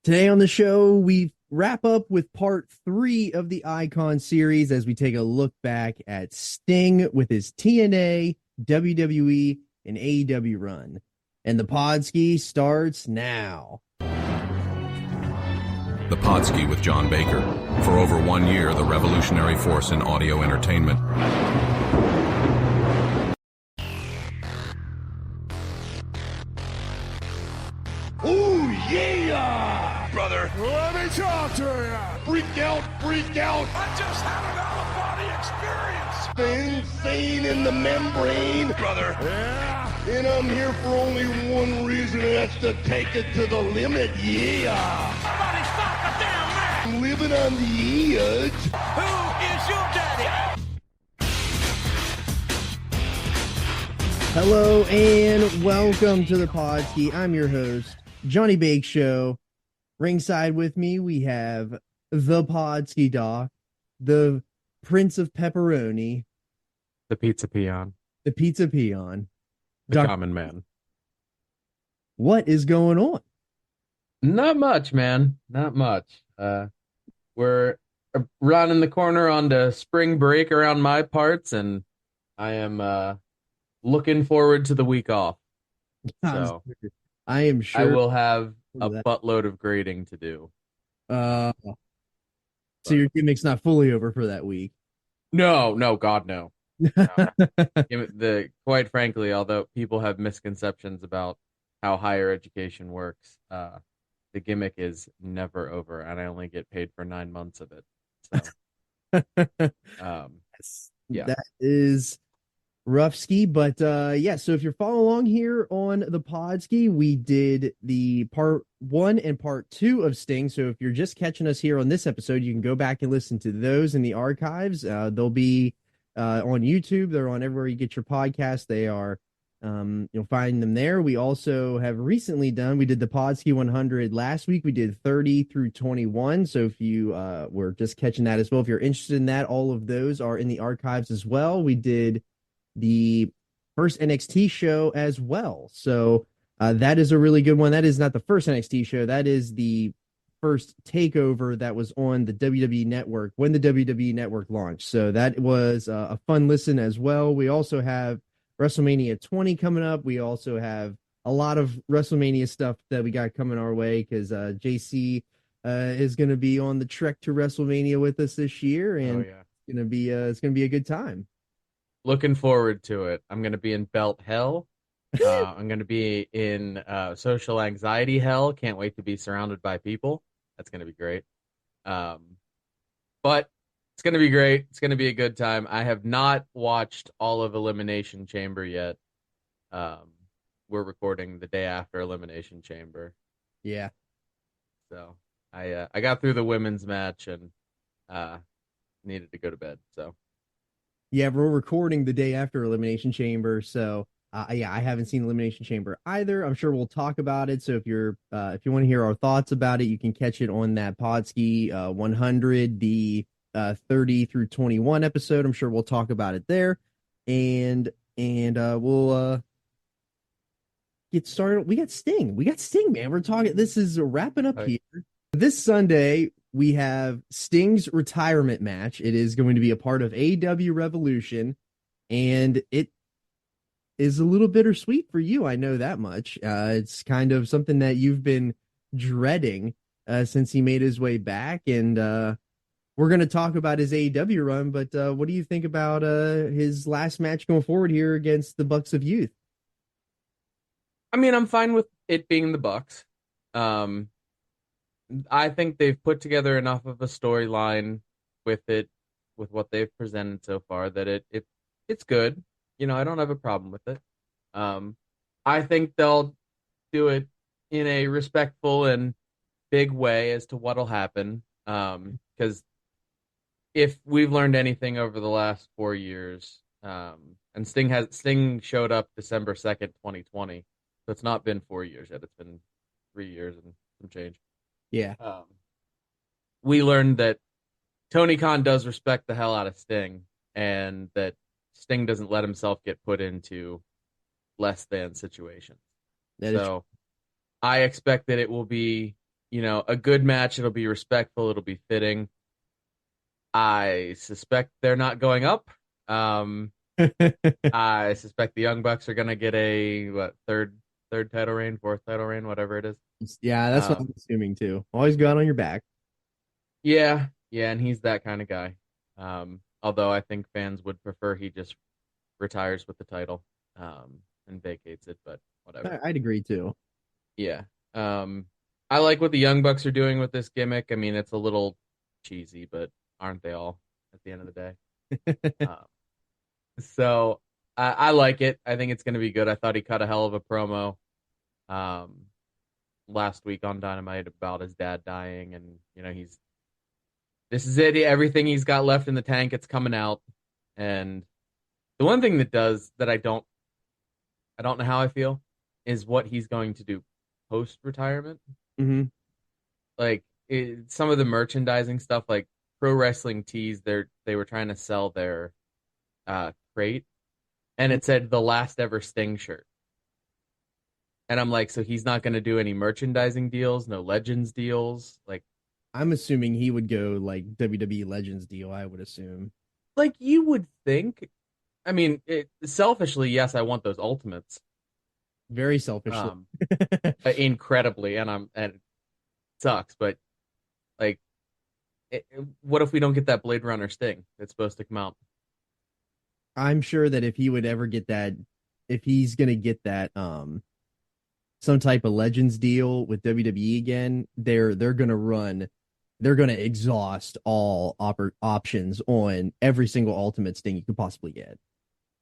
Today on the show, we wrap up with part three of the Icon series as we take a look back at Sting with his TNA, WWE, and AEW run. And the Podski starts now. The Podski with John Baker. For over 1 year, the revolutionary force in audio entertainment. Ooh, yeah! Brother, Let me talk to you! Freak out, freak out! I just had an out-of-body experience! The insane in the membrane! Brother, Yeah! And I'm here for only one reason, and that's to take it to the limit, yeah! somebody stop the damn man! I'm living on the edge. Who is your daddy? Hello and welcome to the Podski. I'm your host, Johnny Bake Show. Ringside with me, we have the Podski Doc, the Prince of Pepperoni, The pizza peon. the Pizza Peon. The Doc, common man. what is going on? Not much, man. Not much. We're rounding the corner onto spring break around my parts, and I am looking forward to the week off. So I am I sure. will have a that. buttload of grading to do. So your gimmick's not fully over for that week. No, God, no. Quite frankly, although people have misconceptions about how higher education works, the gimmick is never over, and I only get paid for 9 months of it. So, yeah. That is rough ski, but yeah, so if you're following along here on the Podski, we did the part one and part two of Sting. So if you're just catching us here on this episode, you can go back and listen to those in the archives. They'll be on YouTube. They're on everywhere you get your podcast. They are you'll find them there. We also have recently we did the Podski 100 last week. We did 30 through 21. So if you were just catching that as well, if you're interested in that, all of those are in the archives as well. We did the first NXT show as well. So that is a really good one. That is not the first NXT show. That is the first takeover that was on the WWE Network when the WWE Network launched. So that was a fun listen as well. We also have WrestleMania 20 coming up. We also have a lot of WrestleMania stuff that we got coming our way because JC is going to be on the trek to WrestleMania with us this year, and it's going to be a good time. Looking forward to it. I'm going to be in belt hell. I'm going to be in social anxiety hell. Can't wait to be surrounded by people. That's going to be great. But it's going to be great. It's going to be a good time. I have not watched all of Elimination Chamber yet. We're recording the day after Elimination Chamber. Yeah. So I got through the women's match and needed to go to bed. So. Yeah, we're recording the day after Elimination Chamber, so yeah, I haven't seen Elimination Chamber either. I'm sure we'll talk about it. So if you want to hear our thoughts about it, you can catch it on that Podski 100, the 30 through 21 episode. I'm sure we'll talk about it there, and we'll get started. We got Sting, man. We're talking. This is wrapping up here. This Sunday, we have Sting's retirement match. It is going to be a part of AEW Revolution, and it is a little bittersweet for you. I know that much. It's kind of something that you've been dreading since he made his way back, and we're going to talk about his AEW run, but what do you think about his last match going forward here against the Bucks of Youth? I mean, I'm fine with it being the Bucks. I think they've put together enough of a storyline with what they've presented so far that it's good. You know, I don't have a problem with it. I think they'll do it in a respectful and big way as to what'll happen. Because if we've learned anything over the last 4 years, and Sting showed up December 2nd, 2020, so it's not been 4 years yet. It's been 3 years and some change. Yeah. We learned that Tony Khan does respect the hell out of Sting, and that Sting doesn't let himself get put into less than situations. So I expect that it will be, a good match. It'll be respectful. It'll be fitting. I suspect they're not going up. Um, I suspect the Young Bucks are gonna get a third title reign, fourth title reign, whatever it is. Yeah, that's what Um, I'm assuming too. Always go out on your back. yeah, yeah, and he's that kind of guy. Although I think fans would prefer he just retires with the title, and vacates it, but whatever. I'd agree too. Yeah. Um, I like what the Young Bucks are doing with this gimmick. I mean, it's a little cheesy, but aren't they all at the end of the day? Um, so I like it. I think it's going to be good. I thought he cut a hell of a promo um, last week on Dynamite about his dad dying, and this is it. Everything he's got left in the tank, it's coming out. And the one thing that I don't know how I feel is what he's going to do post retirement. Hmm. Like some of the merchandising stuff, like Pro Wrestling Tees, they were trying to sell their crate, and it said the last ever Sting shirt. And I'm like, so he's not going to do any merchandising deals, no Legends deals, I'm assuming he would go like WWE Legends deal, I would assume. like you would think. I mean, selfishly, yes, I want those Ultimates, Very selfishly. um, incredibly, and it sucks, but like, what if we don't get that Blade Runner Sting that's supposed to come out? I'm sure that if he would ever get that, if he's gonna get that some type of Legends deal with WWE again, they're gonna exhaust all options on every single Ultimate Sting you could possibly get.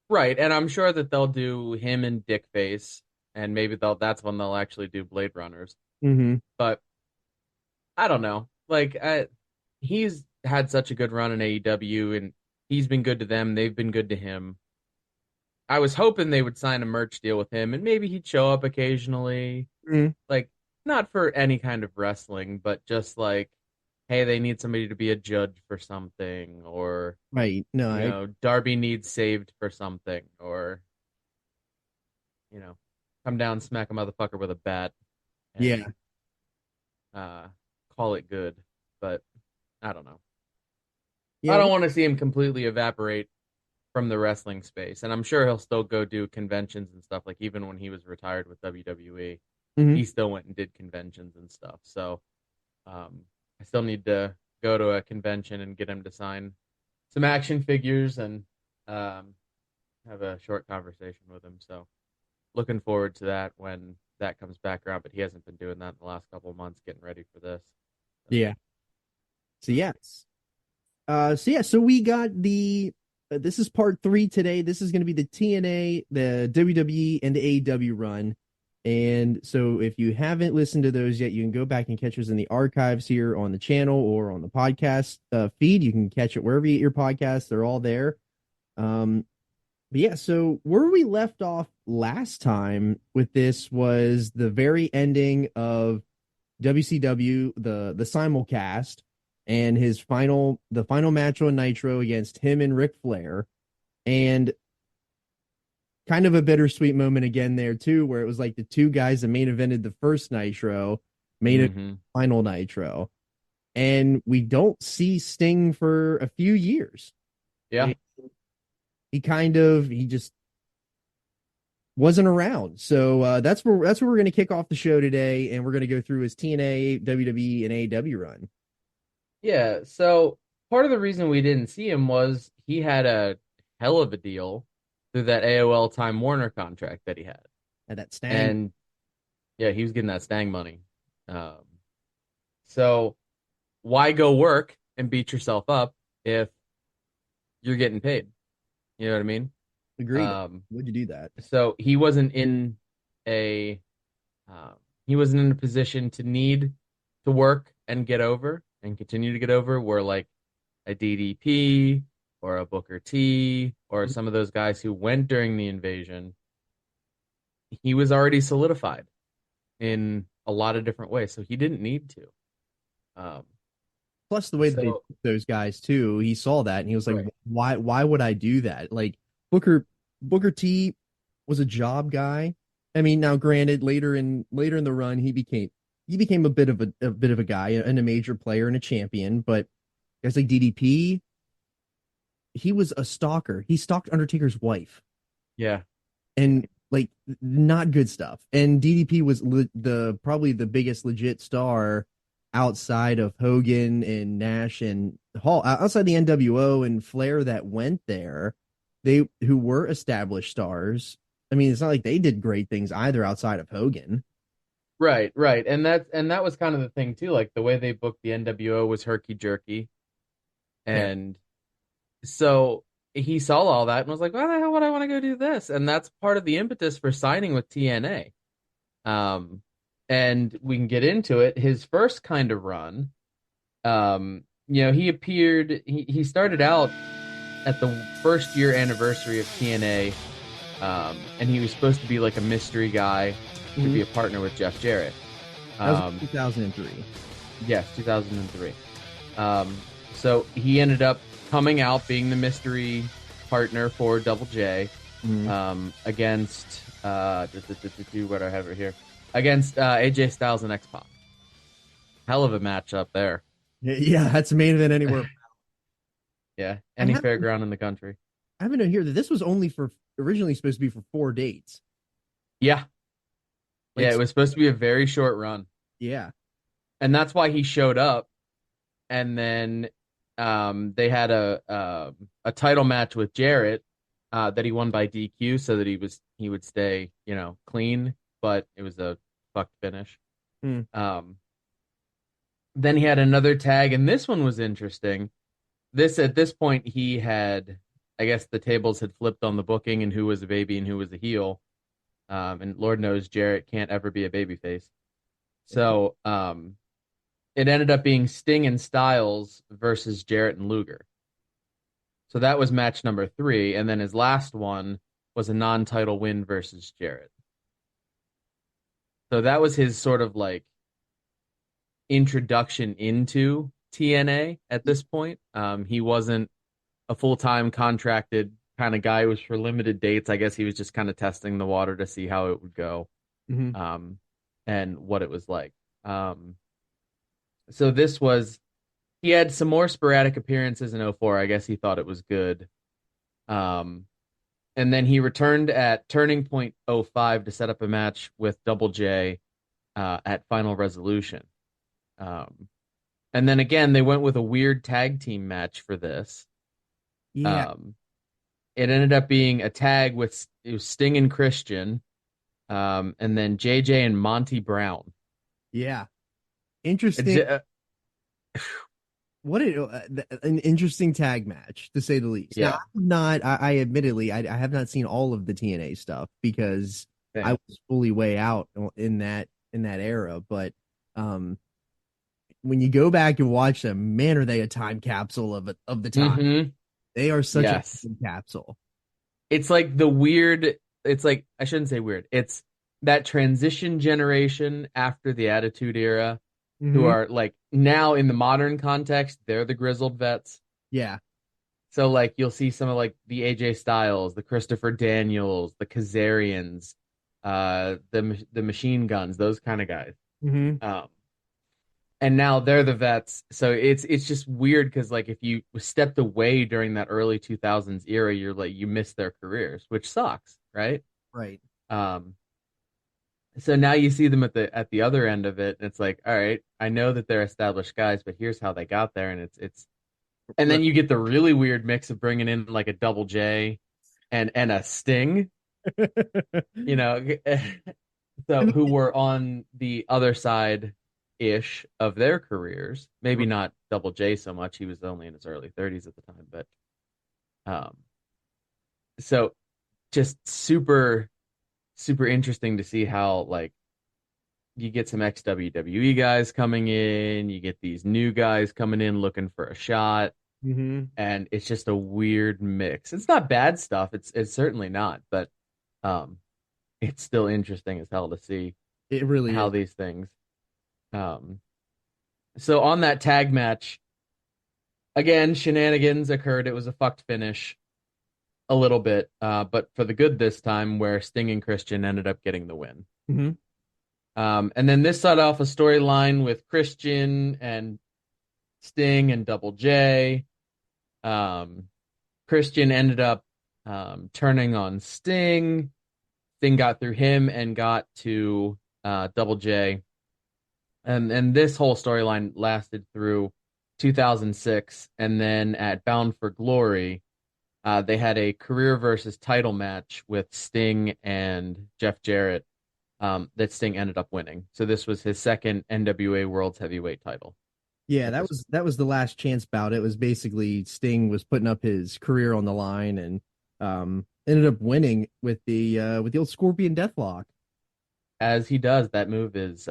Right, and I'm sure that they'll do him and Dickface, and maybe that's when they'll actually do Blade Runners. Mm-hmm. But I don't know. He's had such a good run in AEW, and he's been good to them. They've been good to him. I was hoping they would sign a merch deal with him, and maybe he'd show up occasionally. Mm-hmm. Like, not for any kind of wrestling, but just like, hey, they need somebody to be a judge for something, or Right. No, Darby needs saved for something, or come down, smack a motherfucker with a bat, yeah. and call it good. But I don't know. I Yeah. don't want to see him completely evaporate from the wrestling space, and I'm sure he'll still go do conventions and stuff. Like even when he was retired with WWE, Mm-hmm. he still went and did conventions and stuff. So I still need to go to a convention and get him to sign some action figures and have a short conversation with him. So looking forward to that when that comes back around. But he hasn't been doing that in the last couple of months, getting ready for this. So, Yeah. So yes. So we got the this is part 3 today. This is going to be the TNA, the WWE, and the AEW run. And so if you haven't listened to those yet, you can go back and catch us in the archives here on the channel or on the podcast feed. You can catch it wherever you get your podcasts. They're all there. But yeah, so where we left off last time with this was the very ending of WCW, the simulcast, and the final match on Nitro against him and Ric Flair. And kind of a bittersweet moment again there too, where it was like the two guys that main evented the first Nitro made it final Nitro, and we don't see Sting for a few years. yeah, He just wasn't around. So that's where we're going to kick off the show today, and we're going to go through his TNA, WWE, and AEW run. yeah. So part of the reason we didn't see him was he had a hell of a deal through that AOL Time Warner contract that he had. And that Stang. And yeah, he was getting that Stang money. So why go work and beat yourself up if you're getting paid? You know what I mean? Agreed. Would you do that? So he wasn't in a position to need to work and get over and continue to get over where like a DDP or a Booker T or some of those guys who went during the invasion, he was already solidified in a lot of different ways, so he didn't need to. Plus, the way that they took those guys too, he saw that and he was like, right. Why would I do that? Like Booker T was a job guy. I mean, now granted, later in the run, he became he became a bit of a guy and a major player and a champion. But guys like DDP, he was a stalker. He stalked Undertaker's wife, Yeah. and like not good stuff. And DDP was the probably the biggest legit star outside of Hogan and Nash and Hall, outside the NWO and Flair that went there. They who were established stars. I mean, it's not like they did great things either outside of Hogan. Right, right. And that was kind of the thing too. Like the way they booked the NWO was herky jerky. Fair. And so he saw all that and was like, why the hell would I want to go do this? And that's part of the impetus for signing with TNA. Um, and we can get into it. His first kind of run, he started out at the first year anniversary of TNA, and he was supposed to be like a mystery guy to be a partner with Jeff Jarrett. That was 2003. Yes, 2003. So he ended up coming out being the mystery partner for Double J, against what do I have it here? Against AJ Styles and X Pac. Hell of a match up there. Yeah, that's main event anywhere. Yeah, any fairground in the country. I have a note here that this was only for originally supposed to be for 4 dates. Yeah, Like, yeah, it was supposed to be a very short run, yeah. and that's why he showed up. And then they had a title match with Jarrett that he won by DQ, so that he would stay, clean, but it was a fucked finish. Hmm. Then he had another tag, and this one was interesting. At this point, he had, I guess the tables had flipped on the booking and who was a baby and who was a heel. And Lord knows Jarrett can't ever be a babyface. So it ended up being Sting and Styles versus Jarrett and Luger. So that was match number 3. And then his last one was a non-title win versus Jarrett. So that was his sort of like introduction into TNA at this point. He wasn't a full-time contracted kind of guy. It was for limited dates. I guess he was just kind of testing the water to see how it would go, and what it was like. So he had some more sporadic appearances in '04. I guess he thought it was good. And then he returned at Turning Point '05 to set up a match with Double J at Final Resolution. And then again, they went with a weird tag team match for this. Yeah. It ended up being a tag with Sting and Christian, and then JJ and Monty Brown. Yeah. Interesting. An interesting tag match, to say the least. Yeah. Now, I admittedly, I have not seen all of the TNA stuff because I was fully way out in that era. But when you go back and watch them, man, are they a time capsule of the time. Mm-hmm. They are such a time capsule. It's like I shouldn't say weird. It's that transition generation after the Attitude Era, who are like now in the modern context, they're the grizzled vets. Yeah. So like you'll see some of like the AJ Styles, the Christopher Daniels, the Kazarians, the Machine Guns, those kind of guys. And now they're the vets. So it's just weird because like if you stepped away during that early 2000s era, you're like you missed their careers, which sucks, right? Right. So now you see them at the other end of it, and it's like, all right, I know that they're established guys, but here's how they got there, and and then you get the really weird mix of bringing in like a Double J and a Sting, so who were on the other side ish of their careers. Maybe not Double J so much; he was only in his early 30s at the time, but so just super interesting to see how like you get some ex-WWE guys coming in, you get these new guys coming in looking for a shot, and it's just a weird mix. It's not bad stuff. It's certainly not, but it's still interesting as hell to see it really how is. these things. So on that tag match, again, shenanigans occurred. It was a fucked finish. A little bit, but for the good this time, where Sting and Christian ended up getting the win. And then this set off a storyline with Christian and Sting and Double J. Um, Christian ended up turning on Sting. Sting got through him and got to Double J. And this whole storyline lasted through 2006. And then at Bound for Glory, they had a career versus title match with Sting and Jeff Jarrett that Sting ended up winning. So this was his second NWA World's Heavyweight title Yeah, at that this. was that was the last chance bout. It was basically Sting was putting up his career on the line and ended up winning with the old Scorpion Deathlock. As he does, that move is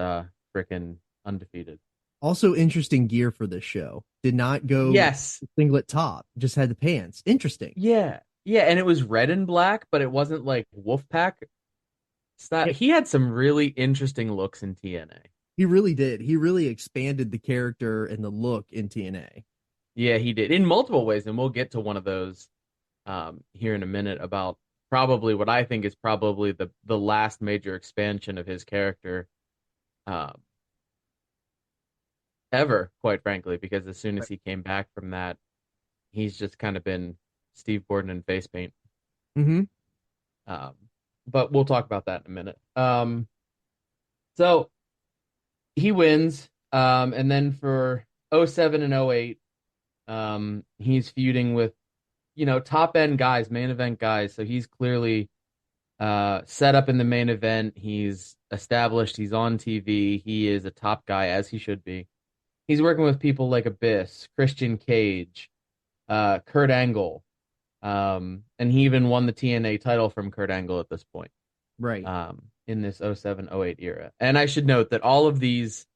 freaking undefeated. Also interesting gear for this show. Did not go Yes. singlet top, just had the pants. Interesting. Yeah. Yeah, and it was red and black, but it wasn't like Wolfpack style. Yeah, He had some really interesting looks in TNA. he really did. He really expanded the character and the look in TNA. Yeah, he did in multiple ways, and we'll get to one of those here in a minute about probably what I think is probably the last major expansion of his character um, ever, quite frankly, because as soon as he came back from that, he's just kind of been Steve Gordon in face paint. Mm-hmm. Um, but we'll talk about that in a minute. So he wins, and then for '07 and '08, he's feuding with top end guys, main event guys. So he's clearly set up in the main event. He's established. He's on TV. He is a top guy as he should be. He's working with people like Abyss, Christian Cage, Kurt Angle, and he even won the TNA title from Kurt Angle at this point. Right. In this '07, '08 era. And I should note that all of these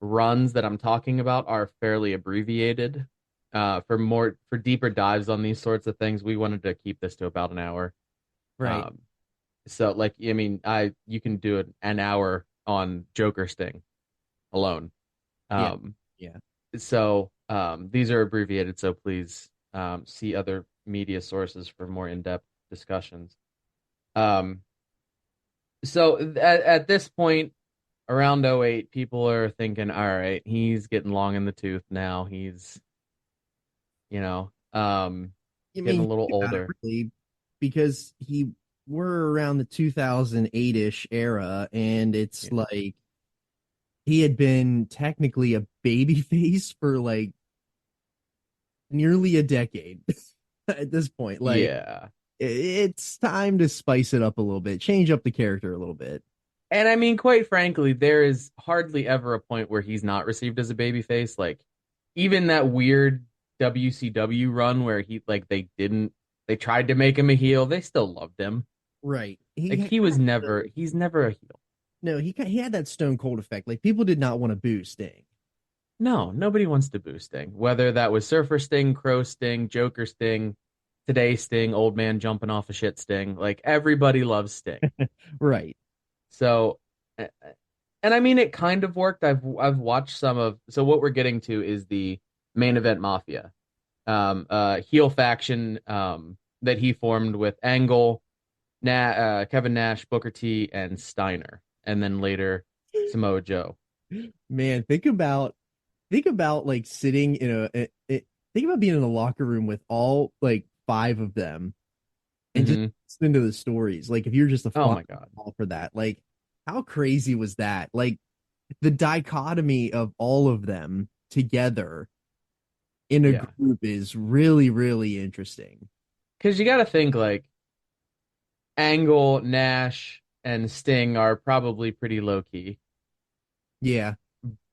runs that I'm talking about are fairly abbreviated. For deeper dives on these sorts of things, we wanted to keep this to about an hour. Right. So like, I mean, you can do an hour on Joker Sting alone. Yeah. Um, Yeah. so these are abbreviated, so please see other media sources for more in-depth discussions. So at this point, around '08, people are thinking, all right, he's getting long in the tooth now. He's, you know, um, I getting a mean, little think about it older. really, because we're around the 2008-ish era, and it's Yeah. like he had been technically a baby face for like nearly a decade at this point. Like Yeah. it's time to spice it up a little bit, change up the character a little bit. And I mean, quite frankly, there is hardly ever a point where he's not received as a babyface. Like, even that weird WCW run where they tried to make him a heel, they still loved him. Right. Like, he's never a heel. No, he had that Stone Cold effect. Like people did not want to boo Sting. No, nobody wants to boo Sting. Whether that was Surfer Sting, Crow Sting, Joker Sting, Today Sting, Old Man Jumping Off a Shit Sting. Like, everybody loves Sting. Right. So, and I mean, it kind of worked. I've watched some of. So what we're getting to is the main event Mafia, heel faction that he formed with Angle, Kevin Nash, Booker T, and Steiner, and then later Samoa Joe. Man, think about like sitting in think about being in a locker room with all like five of them and just Hmm. listening to the stories. Like if you're just a Oh fly my God. for that, like how crazy was that? Like the dichotomy of all of them together in a Yeah. group is really, really interesting. Because you got to think like Angle, Nash, and Sting are probably pretty low key. Yeah.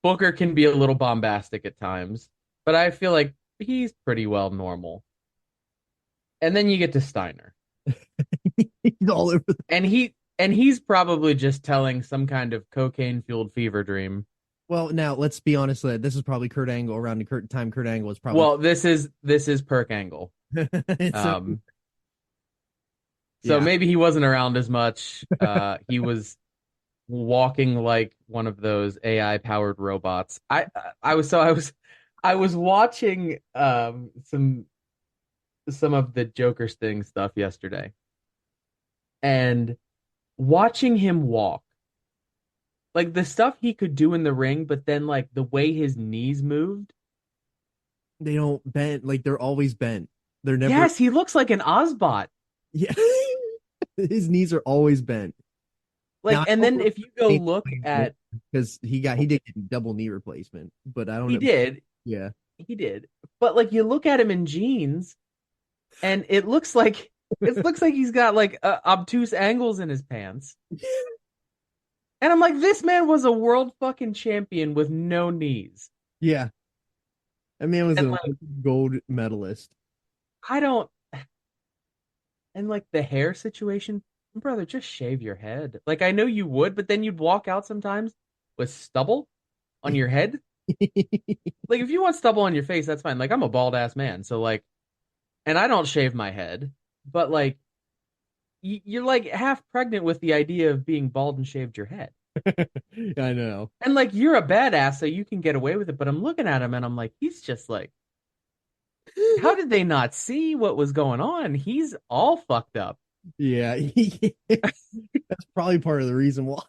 Booker can be a little bombastic at times, but I feel like he's pretty well normal. And then you get to Steiner. He's all over. And he's probably just telling some kind of cocaine fueled fever dream. Well, now let's be honest. This is probably Kurt Angle around the time Kurt Angle was probably. Well, this is Perk Angle. So Um, so yeah. maybe he wasn't around as much. He was walking like one of those AI powered robots. I was watching some of the Joker's thing stuff yesterday, and watching him walk Like the stuff he could do in the ring, but then like the way his knees moved. They don't bend, like they're always bent. They're never, Yes, he looks like an Ozbot. yeah. His knees are always bent. Now Like, I and don't then know if you go if look at, because he did get a double knee replacement, but I don't he know. did, Yeah. he did. But like you look at him in jeans, and it looks like he's got like obtuse angles in his pants. And I'm like, this man was a world fucking champion with no knees. Yeah. That man was And a like, gold medalist. I don't, and like the hair situation, brother, just shave your head. Like I know you would, but then you'd walk out sometimes with stubble on your head. Like if you want stubble on your face, that's fine. Like I'm a bald ass man, so like, and I don't shave my head, but like you're like half pregnant with the idea of being bald and shaved your head. I know. And like you're a badass, so you can get away with it. But I'm looking at him and I'm like, he's just like, how did they not see what was going on? He's all fucked up. Yeah. That's probably part of the reason why.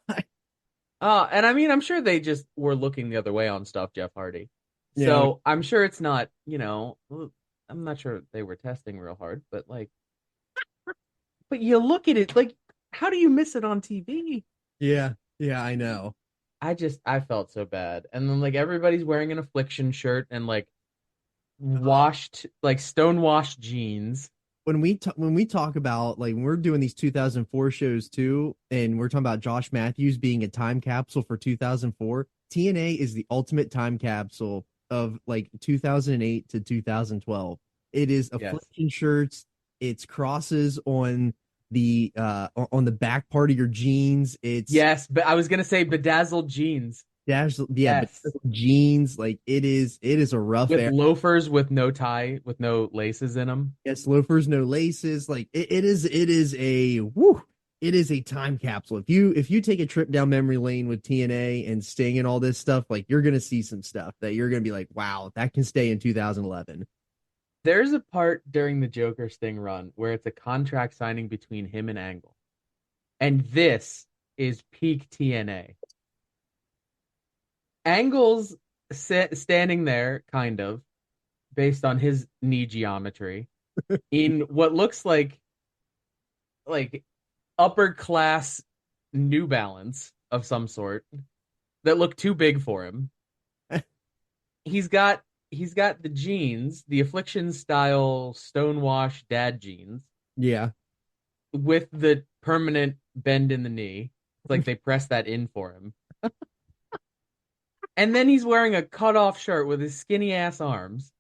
And I mean, I'm sure they just were looking the other way on stuff, Jeff Hardy. Yeah. So I'm sure it's not, I'm not sure they were testing real hard, but like, but you look at it, like, how do you miss it on TV? Yeah. Yeah, I know. I felt so bad. And then like everybody's wearing an affliction shirt and like washed, like stonewashed jeans. When we talk about like when we're doing these 2004 shows too, and we're talking about Josh Matthews being a time capsule for 2004, TNA is the ultimate time capsule of like 2008 to 2012. It is Yes. affliction shirts, it's crosses on the back part of your jeans. It's Yes, but I was gonna say bedazzled jeans. yeah, but Yes. jeans, like it is a rough With era. loafers with no tie, with no laces in them. Yes, loafers, no laces. Like it is a woo. It is a time capsule. If you take a trip down memory lane with TNA and Sting and all this stuff, like you're gonna see some stuff that you're gonna be like, wow, that can stay in 2011. There's a part during the Joker Sting run where it's a contract signing between him and Angle. And this is peak TNA. Angle's standing there, kind of, based on his knee geometry, in what looks like upper class New Balance of some sort that look too big for him. He's got the jeans, the Affliction style stonewash dad jeans Yeah. with the permanent bend in the knee. It's like they pressed that in for him. And then he's wearing a cut off shirt with his skinny ass arms.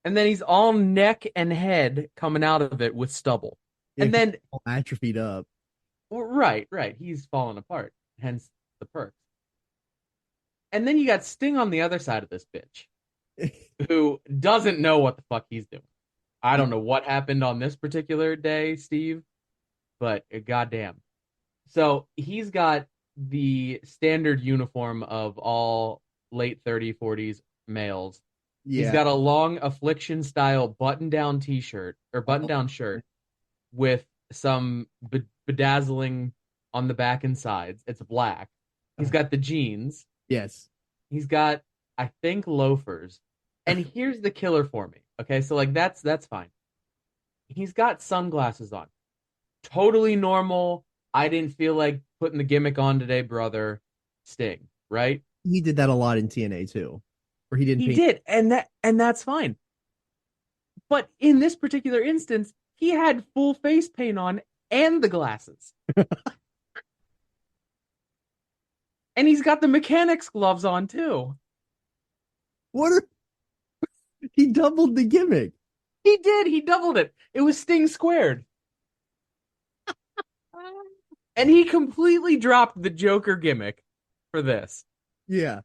And then he's all neck and head coming out of it with stubble. Yeah, And then, all atrophied up. right, he's falling apart. Hence the perks. And then you got Sting on the other side of this bitch, who doesn't know what the fuck he's doing. I don't know what happened on this particular day, Steve, but goddamn. So he's got the standard uniform of all late 40s males. He's Yeah. got a long Affliction style button down t-shirt or button down shirt with some bedazzling on the back and sides. It's black. He's got the jeans. Yes. He's got, I think, loafers. And here's the killer for me. Okay, so like that's fine. He's got sunglasses on. Totally normal. I didn't feel like putting the gimmick on today, brother. Sting, right? He did that a lot in TNA too, where he didn't He paint. did, and that's fine. But in this particular instance, he had full face paint on and the glasses. And he's got the mechanics gloves on too. What are, he doubled the gimmick. He did. He doubled it. It was Sting squared. And he completely dropped the Joker gimmick for this. Yeah.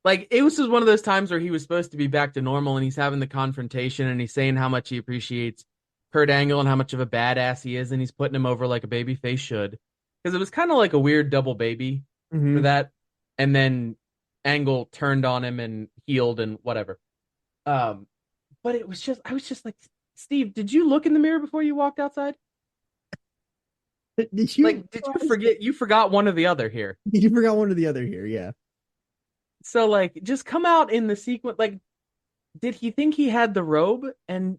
Like, it was just one of those times where he was supposed to be back to normal and he's having the confrontation and he's saying how much he appreciates Kurt Angle and how much of a badass he is, and he's putting him over like a baby face should. Because it was kind of like a weird double baby for that. And then Angle turned on him and healed and whatever. But it was just, I was just like, Steve, did you look in the mirror before you walked outside? Did you Like, did you forget? You forgot one or the other here. you forgot one or the other here? Yeah. So like, just come out in the sequence. Like, did he think he had the robe and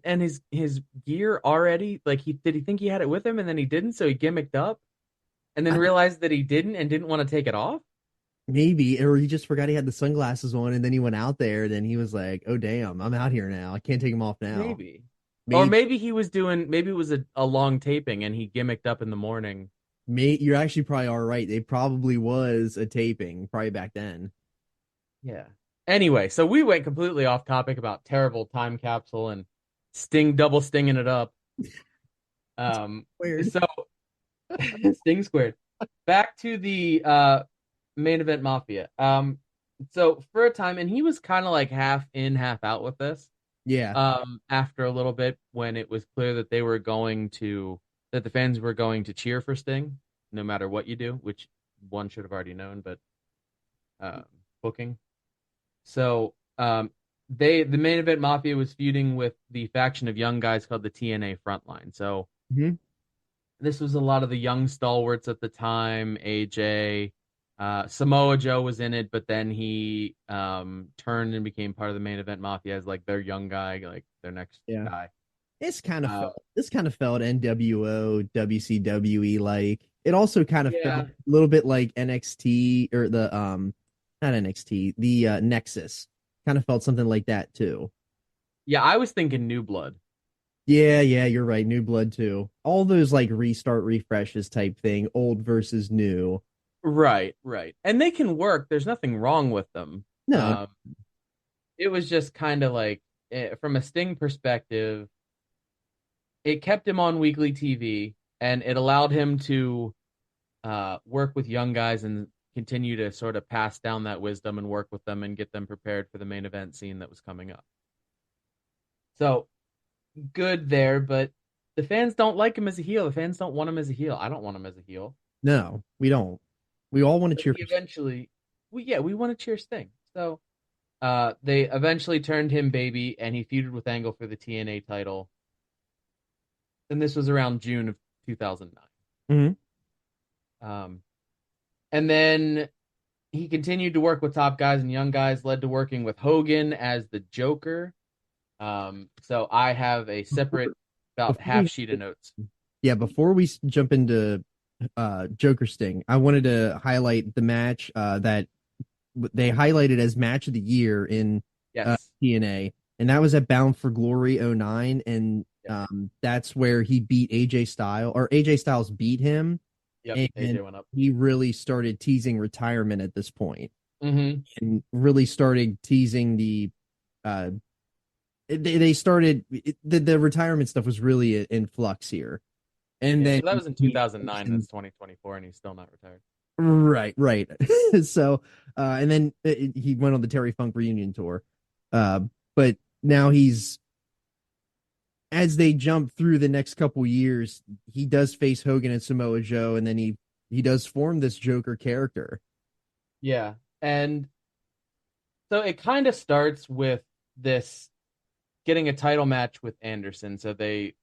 his gear already? Like, he think he had it with him and then he didn't, so he gimmicked up and then I, realized that he didn't and didn't want to take it off? maybe, or he just forgot he had the sunglasses on, and then he went out there. Then he was like, "Oh damn, I'm out here now. I can't take them off now." Maybe. Or Maybe, maybe he was doing, maybe it was a long taping and he gimmicked up in the morning. you're actually probably all right. They probably was a taping, probably back then. Yeah. Anyway, so we went completely off topic about terrible time capsule and Sting double stinging it up. Um, Weird. so Sting squared. Back to the main event Mafia. So for a time, and he was kind of like half in, half out with this. Yeah, After a little bit, when it was clear that that the fans were going to cheer for Sting, no matter what you do, which one should have already known, but um, booking. So the main event Mafia was feuding with the faction of young guys called the TNA Frontline. So hmm this was a lot of the young stalwarts at the time. AJ, Samoa Joe was in it, but then he turned and became part of the main event Mafia as like their young guy, like their next yeah. guy. This Uh, kind of felt NWO, WCWE like. It also kind of felt yeah, a little bit like NXT or the not NXT, the Nexus. Kind of felt something like that too. yeah. I was thinking New Blood. Yeah, yeah, you're right. New Blood too. All those like restart refreshes type thing, old versus new. Right, right. And they can work. There's nothing wrong with them. No, Um, it was just kind of like, from a Sting perspective, it kept him on weekly TV and it allowed him to work with young guys and continue to sort of pass down that wisdom and work with them and get them prepared for the main event scene that was coming up. So good there, but the fans don't like him as a heel. The fans don't want him as a heel. I don't want him as a heel. no, we don't. We all want to But cheer he for. eventually, we want to cheer Sting. So they eventually turned him baby, and he feuded with Angle for the TNA title. And this was around June of 2009. Mhm. Um, and then he continued to work with top guys and young guys, led to working with Hogan as the Joker. So I have a separate about Before half we, sheet of notes. yeah, before we jump into Joker Sting, I wanted to highlight the match that they highlighted as match of the year in Yes. TNA, and that was at Bound for Glory '09, and Yep. that's where he beat AJ Styles, or AJ Styles beat him, Yep. and AJ went up. he really started teasing retirement at this point, Mm-hmm. and really started teasing uh they started the retirement stuff was really in flux here. And Yeah. then So that was in he 2009. And it's 2024, and he's still not retired. right, right. So and then he went on the Terry Funk reunion tour. Uh but now he's as they jump through the next couple years, he does face Hogan and Samoa Joe, and then he does form this Joker character. Yeah. And so it kind of starts with this getting a title match with Anderson. So they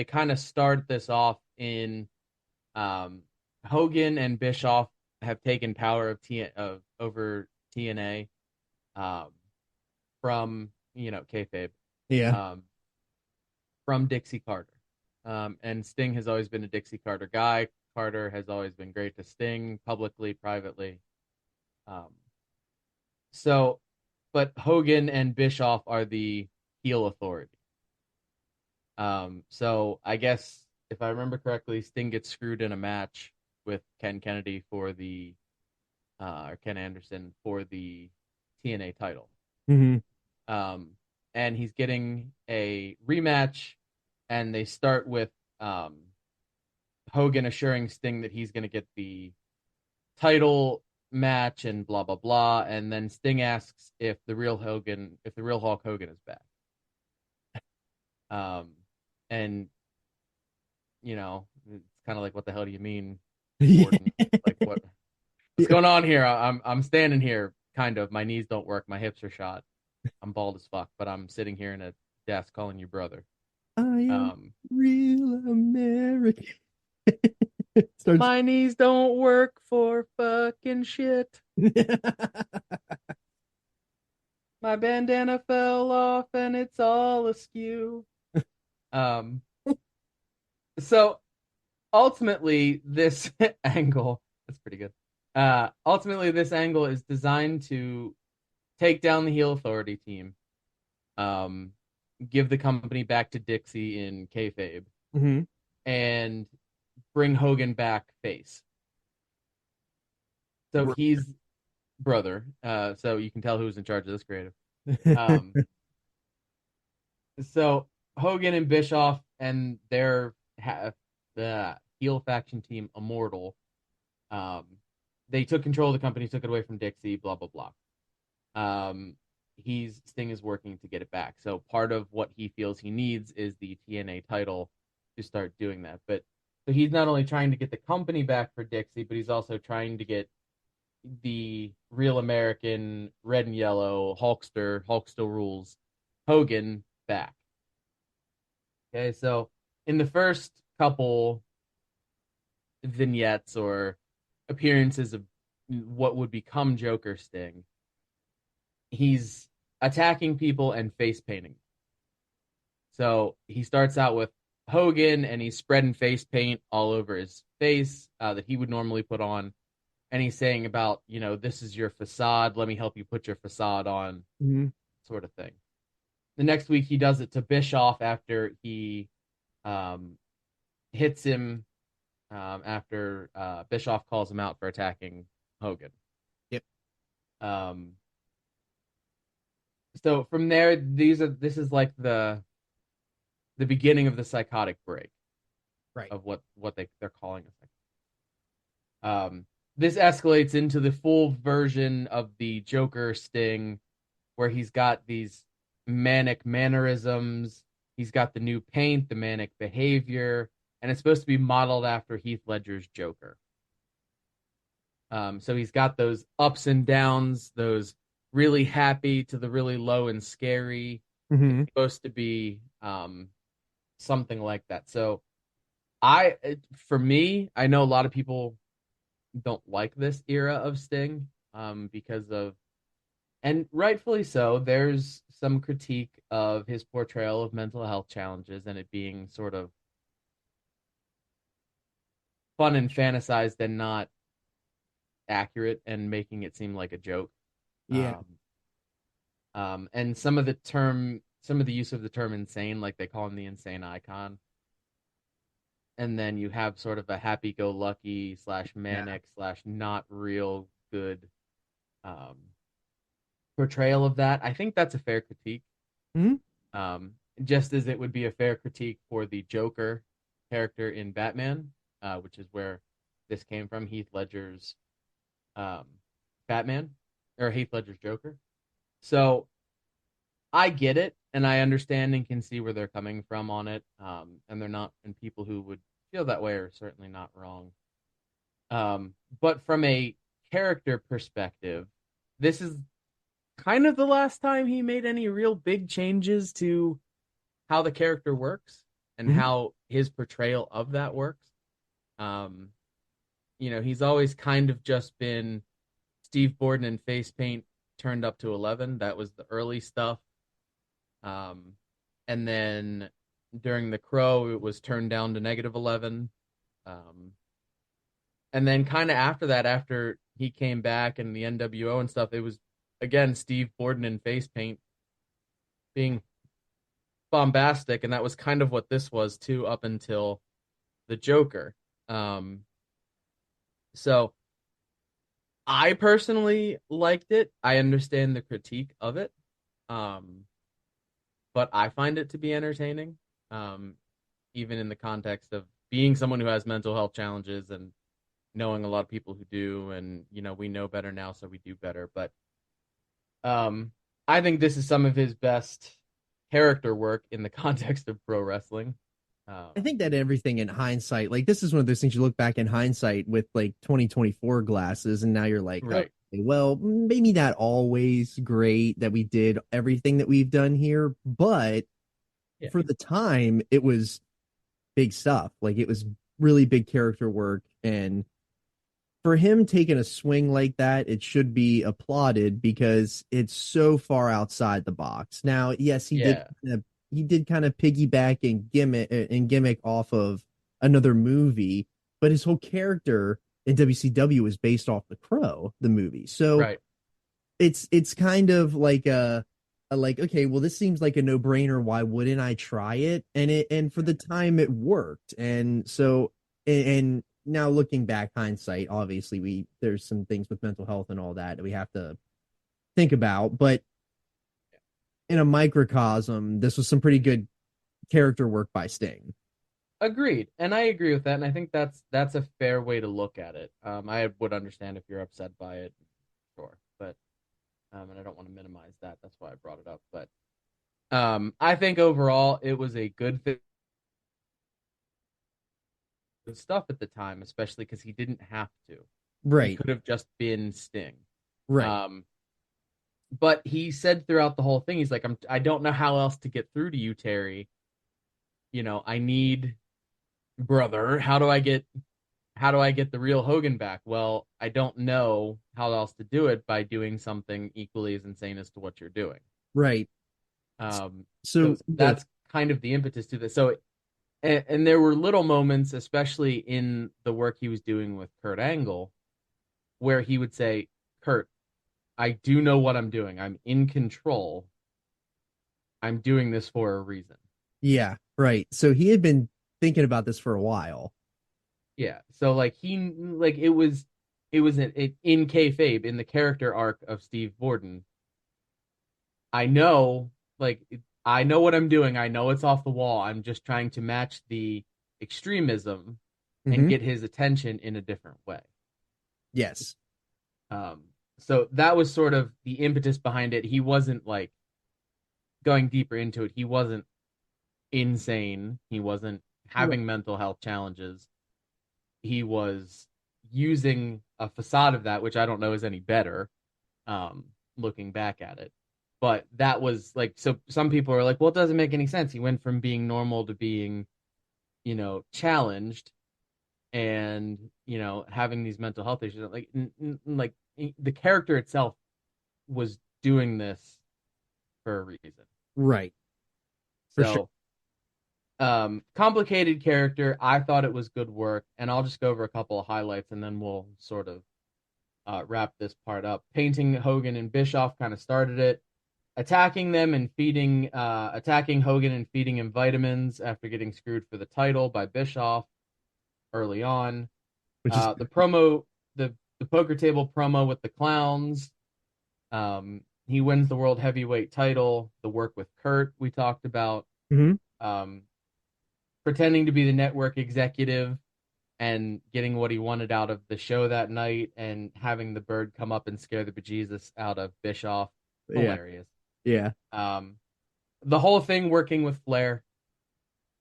kind of start this off in um, Hogan and Bischoff have taken power of over TNA um, from kayfabe Yeah. um, from Dixie Carter, and Sting has always been a Dixie Carter guy. Carter has always been great to Sting publicly, privately. Um, so, but Hogan and Bischoff are the heel authority. So I guess if I remember correctly, Sting gets screwed in a match with Ken Kennedy for the or Ken Anderson for the TNA title. hmm Um, and he's getting a rematch, and they start with Hogan assuring Sting that he's going to get the title match and blah blah blah, and then Sting asks if the real Hulk Hogan is back. Um, and it's kind of like, what the hell do you mean, Orton? Like, what's going on here? I'm standing here, kind of. My knees don't work. My hips are shot. I'm bald as fuck, but I'm sitting here in a desk calling you brother. I am Um, real American. Starts. My knees don't work for fucking shit. My bandana fell off and it's all askew. Um, so ultimately, this angle, that's pretty good. Ultimately, this angle is designed to take down the heel authority team, um, give the company back to Dixie in kayfabe, Mhm. and bring Hogan back face. So he's brother. So you can tell who's in charge of this creative. Um, so Hogan and Bischoff and their the heel faction team Immortal. Um, they took control of the company, took it away from Dixie. Blah blah blah. Sting is working to get it back. So part of what he feels he needs is the TNA title to start doing that. But so he's not only trying to get the company back for Dixie, but he's also trying to get the real American red and yellow Hulkster, Hulk still rules, Hogan back. Okay, so in the first couple vignettes or appearances of what would become Joker Sting, he's attacking people and face painting. So he starts out with Hogan and he's spreading face paint all over his face that he would normally put on. And he's saying about, this is your facade. Let me help you put your facade on, Mhm. sort of thing. The next week he does it to Bischoff after he hits him after Bischoff calls him out for attacking Hogan. Yep. Um, so from there, this is like the beginning of the psychotic break Right. of what they're calling a this escalates into the full version of the Joker Sting, where he's got these manic mannerisms, he's got the new paint, the manic behavior, and it's supposed to be modeled after Heath Ledger's Joker. So he's got those ups and downs, those really happy to the really low and scary. It's Mhm. supposed to be something like that. So for me, I know a lot of people don't like this era of Sting because of, and rightfully so, there's some critique of his portrayal of mental health challenges and it being sort of fun and fantasized and not accurate and making it seem like a joke. Yeah. Um, and some of the use of the term insane, like they call him the insane icon. And then you have sort of a happy-go-lucky slash Yeah. manic slash not real good um, portrayal of that. I think that's a fair critique. Mhm. Just as it would be a fair critique for the Joker character in Batman, which is where this came from, Heath Ledger's um, Batman, or Heath Ledger's Joker. So I get it, and I understand and can see where they're coming from on it. And they're not, and people who would feel that way are certainly not wrong. But from a character perspective, this is kind of the last time he made any real big changes to how the character works and Mhm. how his portrayal of that works. Um, he's always kind of just been Steve Borden in face paint turned up to 11. That was the early stuff. Um, and then during the Crow, it was turned down to negative 11. Um, and then kind of after that, after he came back and the NWO and stuff, it was again Steve Borden in face paint being bombastic, and that was kind of what this was too, up until the Joker. Um, so I personally liked it. I understand the critique of it, um, but I find it to be entertaining, um, even in the context of being someone who has mental health challenges and knowing a lot of people who do, and we know better now, so we do better. But um, I think this is some of his best character work in the context of pro wrestling. I Um, think that everything in hindsight, like this is one of those things you look back in hindsight with like 2024 glasses, and now you're like, okay, right. well, maybe not always great that we did everything that we've done here, but Yeah. for the time, it was big stuff. Like it was really big character work, and for him taking a swing like that, it should be applauded because it's so far outside the box. Now, yes, Yeah, he did kind of piggyback and gimmick off of another movie, but his whole character in WCW is based off The Crow, the movie. So right. it's kind of like a like, okay, well, this seems like a no-brainer. Why wouldn't I try it? And for the time it worked. And so and now looking back, hindsight, obviously we there's some things with mental health and all that we have to think about, but in a microcosm, this was some pretty good character work by Sting. Agreed, and I agree with that, and I think that's a fair way to look at it. I would understand if you're upset by it, sure, but and I don't want to minimize that. That's why I brought it up. But I think overall it was a good thing, good stuff at the time, especially because he didn't have to. He Right, could have just been Sting. right. Um, but he said throughout the whole thing, he's like, I don't know how else to get through to you, Terry. I need brother. How do I get the real Hogan back? Well, I don't know how else to do it by doing something equally as insane as to what you're doing. Right. So So the that's kind of the impetus to this. So, and there were little moments, especially in the work he was doing with Kurt Angle, where he would say, Kurt, I do know what I'm doing. I'm in control. I'm doing this for a reason. Yeah, right. So he had been thinking about this for a while. Yeah. So like it was in kayfabe in the character arc of Steve Borden. I know like I know what I'm doing. I know it's off the wall. I'm just trying to match the extremism and Hmm. get his attention in a different way. Yes. Um, so that was sort of the impetus behind it. He wasn't like going deeper into it. He wasn't insane. He wasn't Right. having mental health challenges. He was using a facade of that, which I don't know is any better, um, looking back at it. But that was like, so some people are like, well, it doesn't make any sense. He went from being normal to being, challenged and, having these mental health issues. Like the character itself was doing this for a reason. Right. For sure. So, complicated character. I thought it was good work, and I'll just go over a couple of highlights and then we'll sort of wrap this part up. Painting Hogan and Bischoff kind of started it. Attacking Hogan and feeding him vitamins after getting screwed for the title by Bischoff early on. Which is The promo, the poker table promo with the clowns. He wins the world heavyweight title. The work with Kurt we talked about. Mhm. Um, Pretending to be the network executive and getting what he wanted out of the show that night and having the bird come up and scare the bejesus out of Bischoff. Yeah. Hilarious. Yeah. Um, the whole thing working with Flair.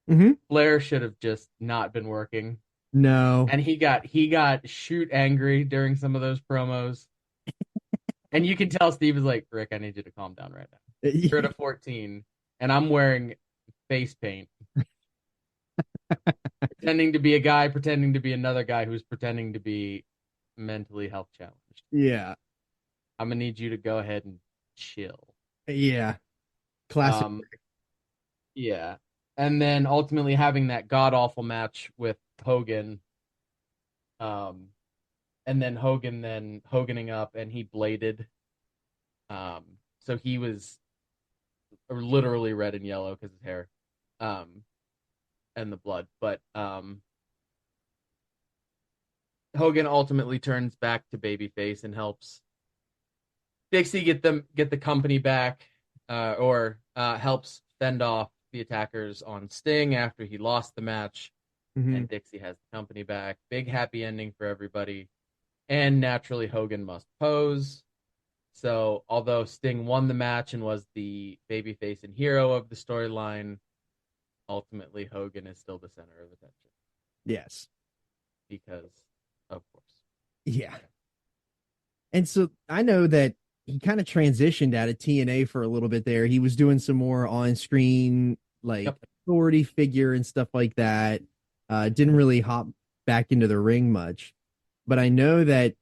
Hmm. Flair should have just not been working. No. And he got shoot angry during some of those promos. And you can tell Steve is like, Rick, I need you to calm down right now. You're at a 14, and I'm wearing face paint. Pretending to be a guy, pretending to be another guy who's pretending to be mentally health challenged. Yeah. I'm gonna need you to go ahead and chill. Yeah. Classic. Um, yeah. And then ultimately having that god awful match with Hogan. Um, and then Hogan Hoganing up and he bladed. So he was literally red and yellow because his hair. And the blood. But Hogan ultimately turns back to babyface and helps Dixie get the company back, or helps fend off the attackers on Sting after he lost the match, Hmm. and Dixie has the company back. Big happy ending for everybody, and naturally Hogan must pose. So although Sting won the match and was the babyface and hero of the storyline, ultimately Hogan is still the center of attention Yes. because, of course. Yeah. And so I know that he kind of transitioned out of TNA for a little bit there. He was doing some more on screen, like Yep. authority figure and stuff like that. Didn't really hop back into the ring much, but I know that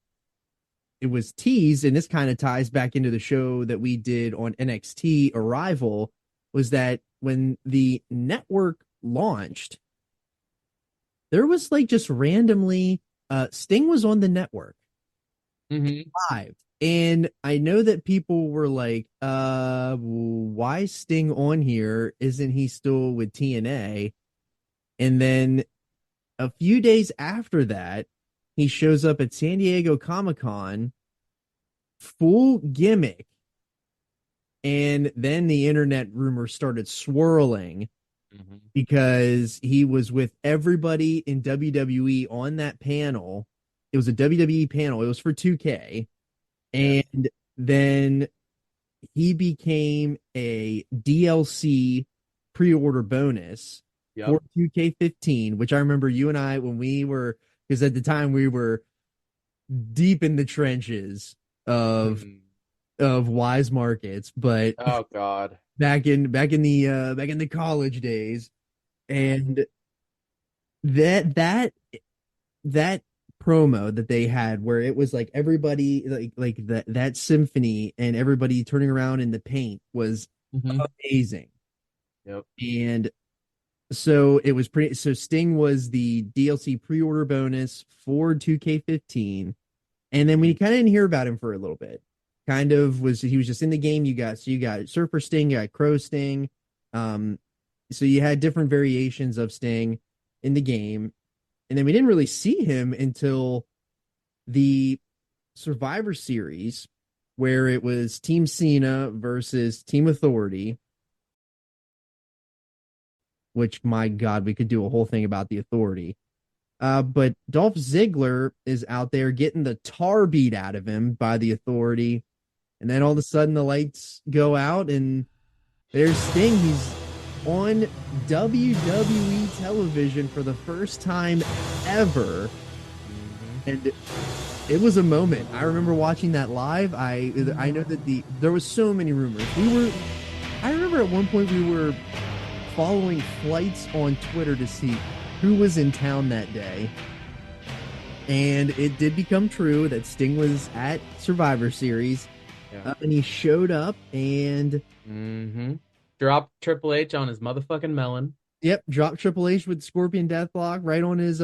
it was teased, and this kind of ties back into the show that we did on NXT Arrival, was that when the network launched, there was like just randomly Sting was on the network Mm-hmm. live. And I know that people were like, why is Sting on here? Isn't he still with TNA? And then a few days after that, he shows up at San Diego Comic-Con, full gimmick. And then the internet rumors started swirling Mm-hmm. because he was with everybody in WWE on that panel. It was a WWE panel. It was for 2K. Yeah. And then he became a DLC pre-order bonus Yep. for 2K15, which I remember you and I, when we were, because at the time we were deep in the trenches of Mm. Wise Markets, but Oh God. back in the college days, and that that promo that they had where it was like everybody like that symphony and everybody turning around in the paint was Mm-hmm. amazing. Yep. And so it was pretty, so Sting was the DLC pre-order bonus for 2K15. And then we kind of didn't hear about him for a little bit. Kind of was, he was just in the game. You got Surfer Sting, you got Crow Sting. So you had different variations of Sting in the game. And then we didn't really see him until the Survivor Series, where it was Team Cena versus Team Authority, which, my God, we could do a whole thing about the Authority. But Dolph Ziggler is out there getting the tar beat out of him by the Authority. And then all of a sudden the lights go out and there's Sting. He's on WWE television for the first time ever. And it was a moment. I remember watching that live. I know that there was so many rumors. I remember at one point we were following flights on Twitter to see who was in town that day. And it did become true that Sting was at Survivor Series. Yeah. And he showed up and Mm-hmm. Dropped Triple H on his motherfucking melon. yep, dropped Triple H with Scorpion Deathlock right on his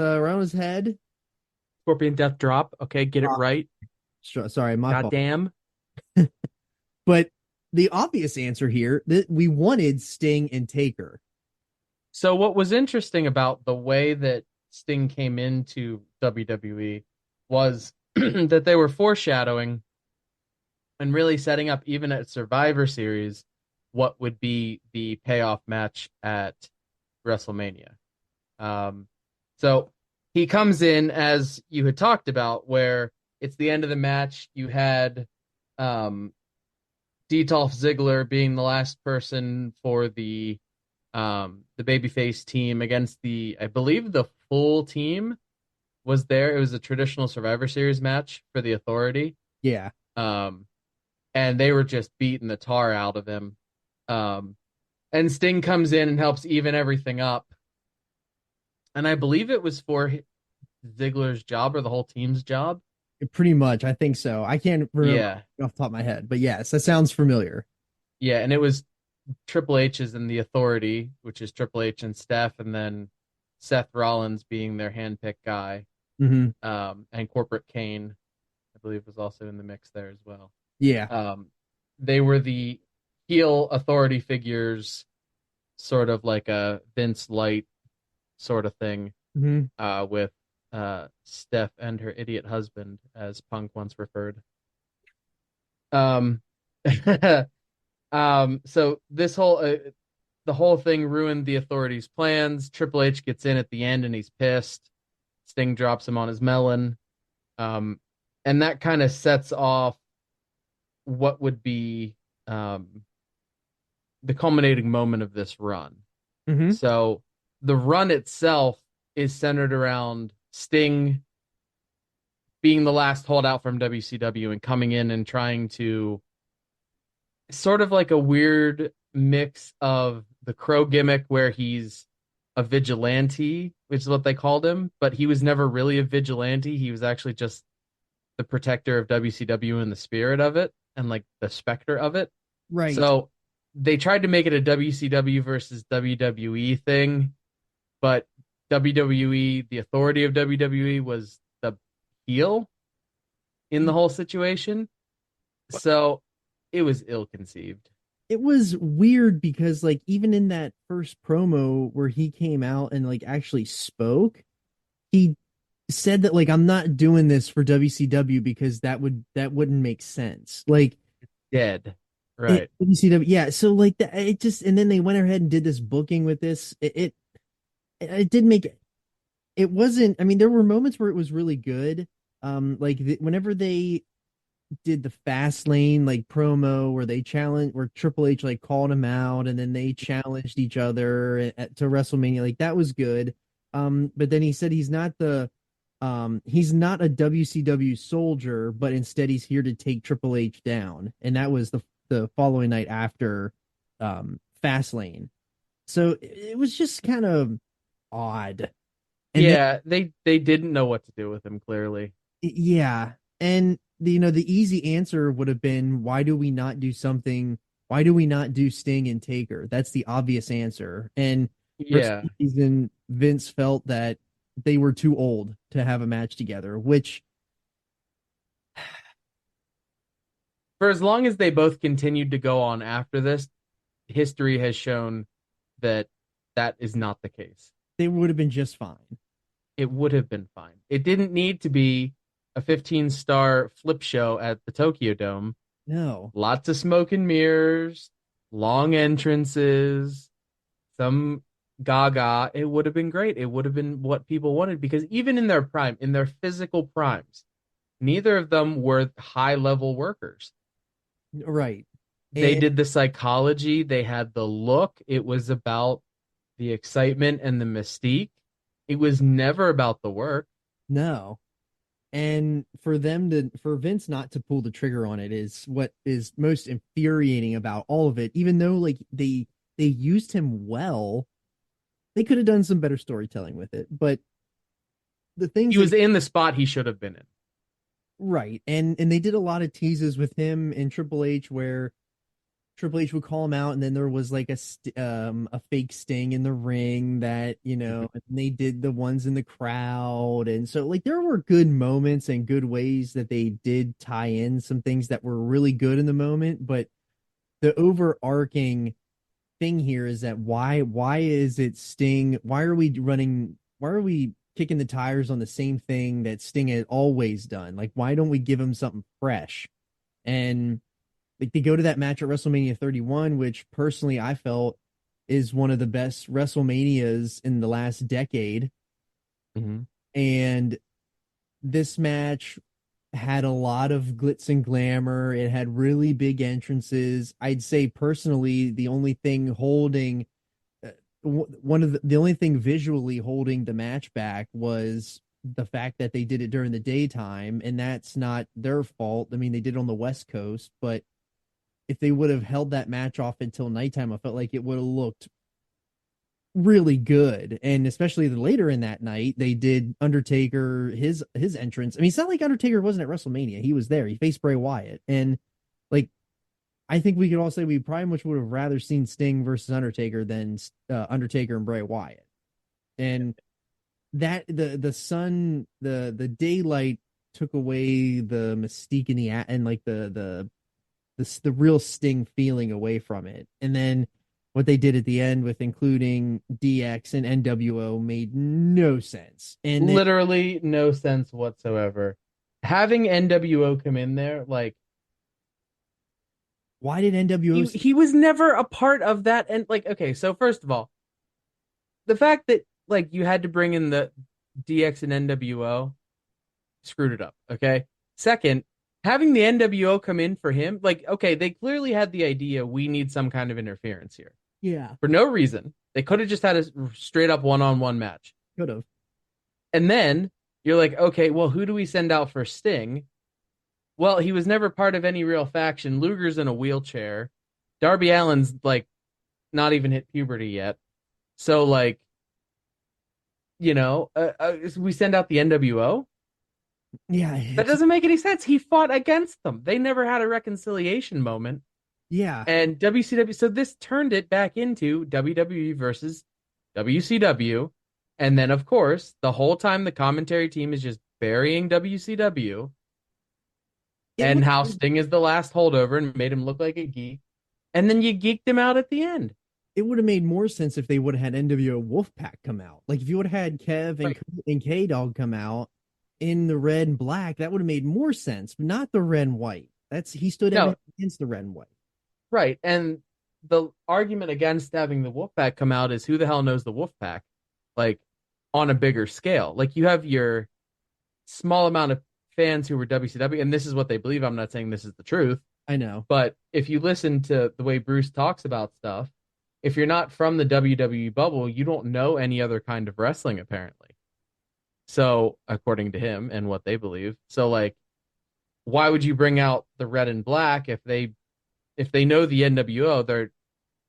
head. Scorpion Death Drop. Okay, get it right. Sorry, my fault. Goddamn. But the obvious answer here, that we wanted Sting and Taker. So what was interesting about the way that Sting came into WWE was that they were foreshadowing and really setting up, even at Survivor Series, what would be the payoff match at WrestleMania. So he comes in, as you had talked about, where it's the end of the match. You had Dolph Ziggler being the last person for the babyface team against I believe the full team was there. It was a traditional Survivor Series match for the Authority. Yeah. And they were just beating the tar out of him. And Sting comes in and helps even everything up. And I believe it was for Ziggler's job or the whole team's job. Pretty much, I think so. I can't remember off the top of my head, but yes, that sounds familiar. Yeah, and it was Triple H's and the Authority, which is Triple H and Steph, and then Seth Rollins being their handpicked guy. Mm-hmm. And Corporate Kane, I believe, was also in the mix there as well. Yeah. They were the heel authority figures, sort of like a Vince Light sort of thing, with Steph and her idiot husband, as Punk once referred. So this whole the whole thing ruined the Authority's plans. Triple H gets in at the end and he's pissed. Sting drops him on his melon. And that kind of sets off what would be the culminating moment of this run. Mm-hmm. So the run itself is centered around Sting being the last holdout from WCW and coming in and trying to sort of like a weird mix of the Crow gimmick where he's a vigilante, which is what they called him, but he was never really a vigilante. He was actually just the protector of WCW and the spirit of it and like the specter of it. Right. So they tried to make it a WCW versus WWE thing, but WWE, the authority of WWE was the heel in the whole situation. So it was ill conceived. It was weird because like even in that first promo where he came out and like actually spoke, he said that like I'm not doing this for WCW because that wouldn't make sense. Like Dead. Right. WCW, yeah. So like that, it just and then they went ahead and did this booking with this. It did make it wasn't. I mean, there were moments where it was really good. Like whenever they did the fast lane like promo where they challenged where Triple H like called him out and then they challenged each other to WrestleMania, like that was good. But then he said he's not a WCW soldier, but instead he's here to take Triple H down. And that was the following night after Fastlane. So it was just kind of odd. And then, Yeah, they didn't know what to do with him clearly. yeah. And the easy answer would have been, why do we not do something? Why do we not do Sting and Taker? That's the obvious answer. And for Yeah. some reason, Vince felt that they were too old to have a match together, which For as long as they both continued to go on after this, history has shown that that is not the case. they would have been just fine. It would have been fine. It didn't need to be a 15-star flip show at the Tokyo Dome. No. Lots of smoke and mirrors, long entrances, some gaga. It would have been great. It would have been what people wanted because even in their prime, in their physical primes, neither of them were high level workers. Right. They And did the psychology, they had the look. It was about the excitement and the mystique. It was never about the work. no. And for Vince not to pull the trigger on it is what is most infuriating about all of it. Even though like they used him well, they could have done some better storytelling with it. But the things He that was in the spot he should have been in. right, and they did a lot of teases with him and Triple H where Triple H would call him out, and then there was like a fake Sting in the ring that and they did the ones in the crowd, and so like there were good moments and good ways that they did tie in some things that were really good in the moment, but the overarching thing here is that why is it Sting? Why are we kicking the tires on the same thing that Sting had always done? Like why don't we give him something fresh? And like they go to that match at WrestleMania 31, which personally I felt is one of the best WrestleManias in the last decade. Mhm. And this match had a lot of glitz and glamour. It had really big entrances. I'd say personally, the only thing holding one of the only thing visually holding the match back was the fact that they did it during the daytime, and that's not their fault. I mean, they did it on the West Coast, but if they would have held that match off until nighttime, I felt like it would have looked really good. And especially the later in that night, they did Undertaker his entrance. I mean, it's not like Undertaker wasn't at WrestleMania. He was there. He faced Bray Wyatt. And like I think we could all say we probably much would have rather seen Sting versus Undertaker than Undertaker and Bray Wyatt. And that the sun the daylight took away the mystique in and like the real Sting feeling away from it. And then what they did at the end with including DX and NWO made no sense. And then, Literally no sense whatsoever. Having NWO come in there, like why did NWO he was never a part of that. And like, okay, so first of all, the fact that like you had to bring in the DX and NWO screwed it up. Okay. Second, having the NWO come in for him, like, okay, they clearly had the idea we need some kind of interference here yeah, for no reason. They could have just had a straight up one-on-one match. could have. And then you're like, okay, well, who do we send out for Sting? Well, he was never part of any real faction. Luger's in a wheelchair. Darby Allin's like not even hit puberty yet. So like we send out the NWO. Yeah, That it's doesn't make any sense. He fought against them. They never had a reconciliation moment. yeah. And WCW, so this turned it back into WWE versus WCW. And then, of course, the whole time the commentary team is just burying WCW It and would how Sting is the last holdover and made him look like a geek. And then you geeked him out at the end. it would have made more sense if they would have had NWO Wolfpack come out. Like if you would have had Kev Right. and K Dog come out in the red and black, that would have made more sense, but not the red and white. That's he stood No, against the red and white. right. And the argument against having the Wolfpack come out is who the hell knows the Wolfpack? Like on a bigger scale. Like you have your small amount of fans who were WCW, and this is what they believe. I'm not saying this is the truth, I know. but if you listen to the way Bruce talks about stuff, if you're not from the WWE bubble, you don't know any other kind of wrestling, apparently. So, according to him and what they believe. So, like, why would you bring out the red and black if they know the NWO,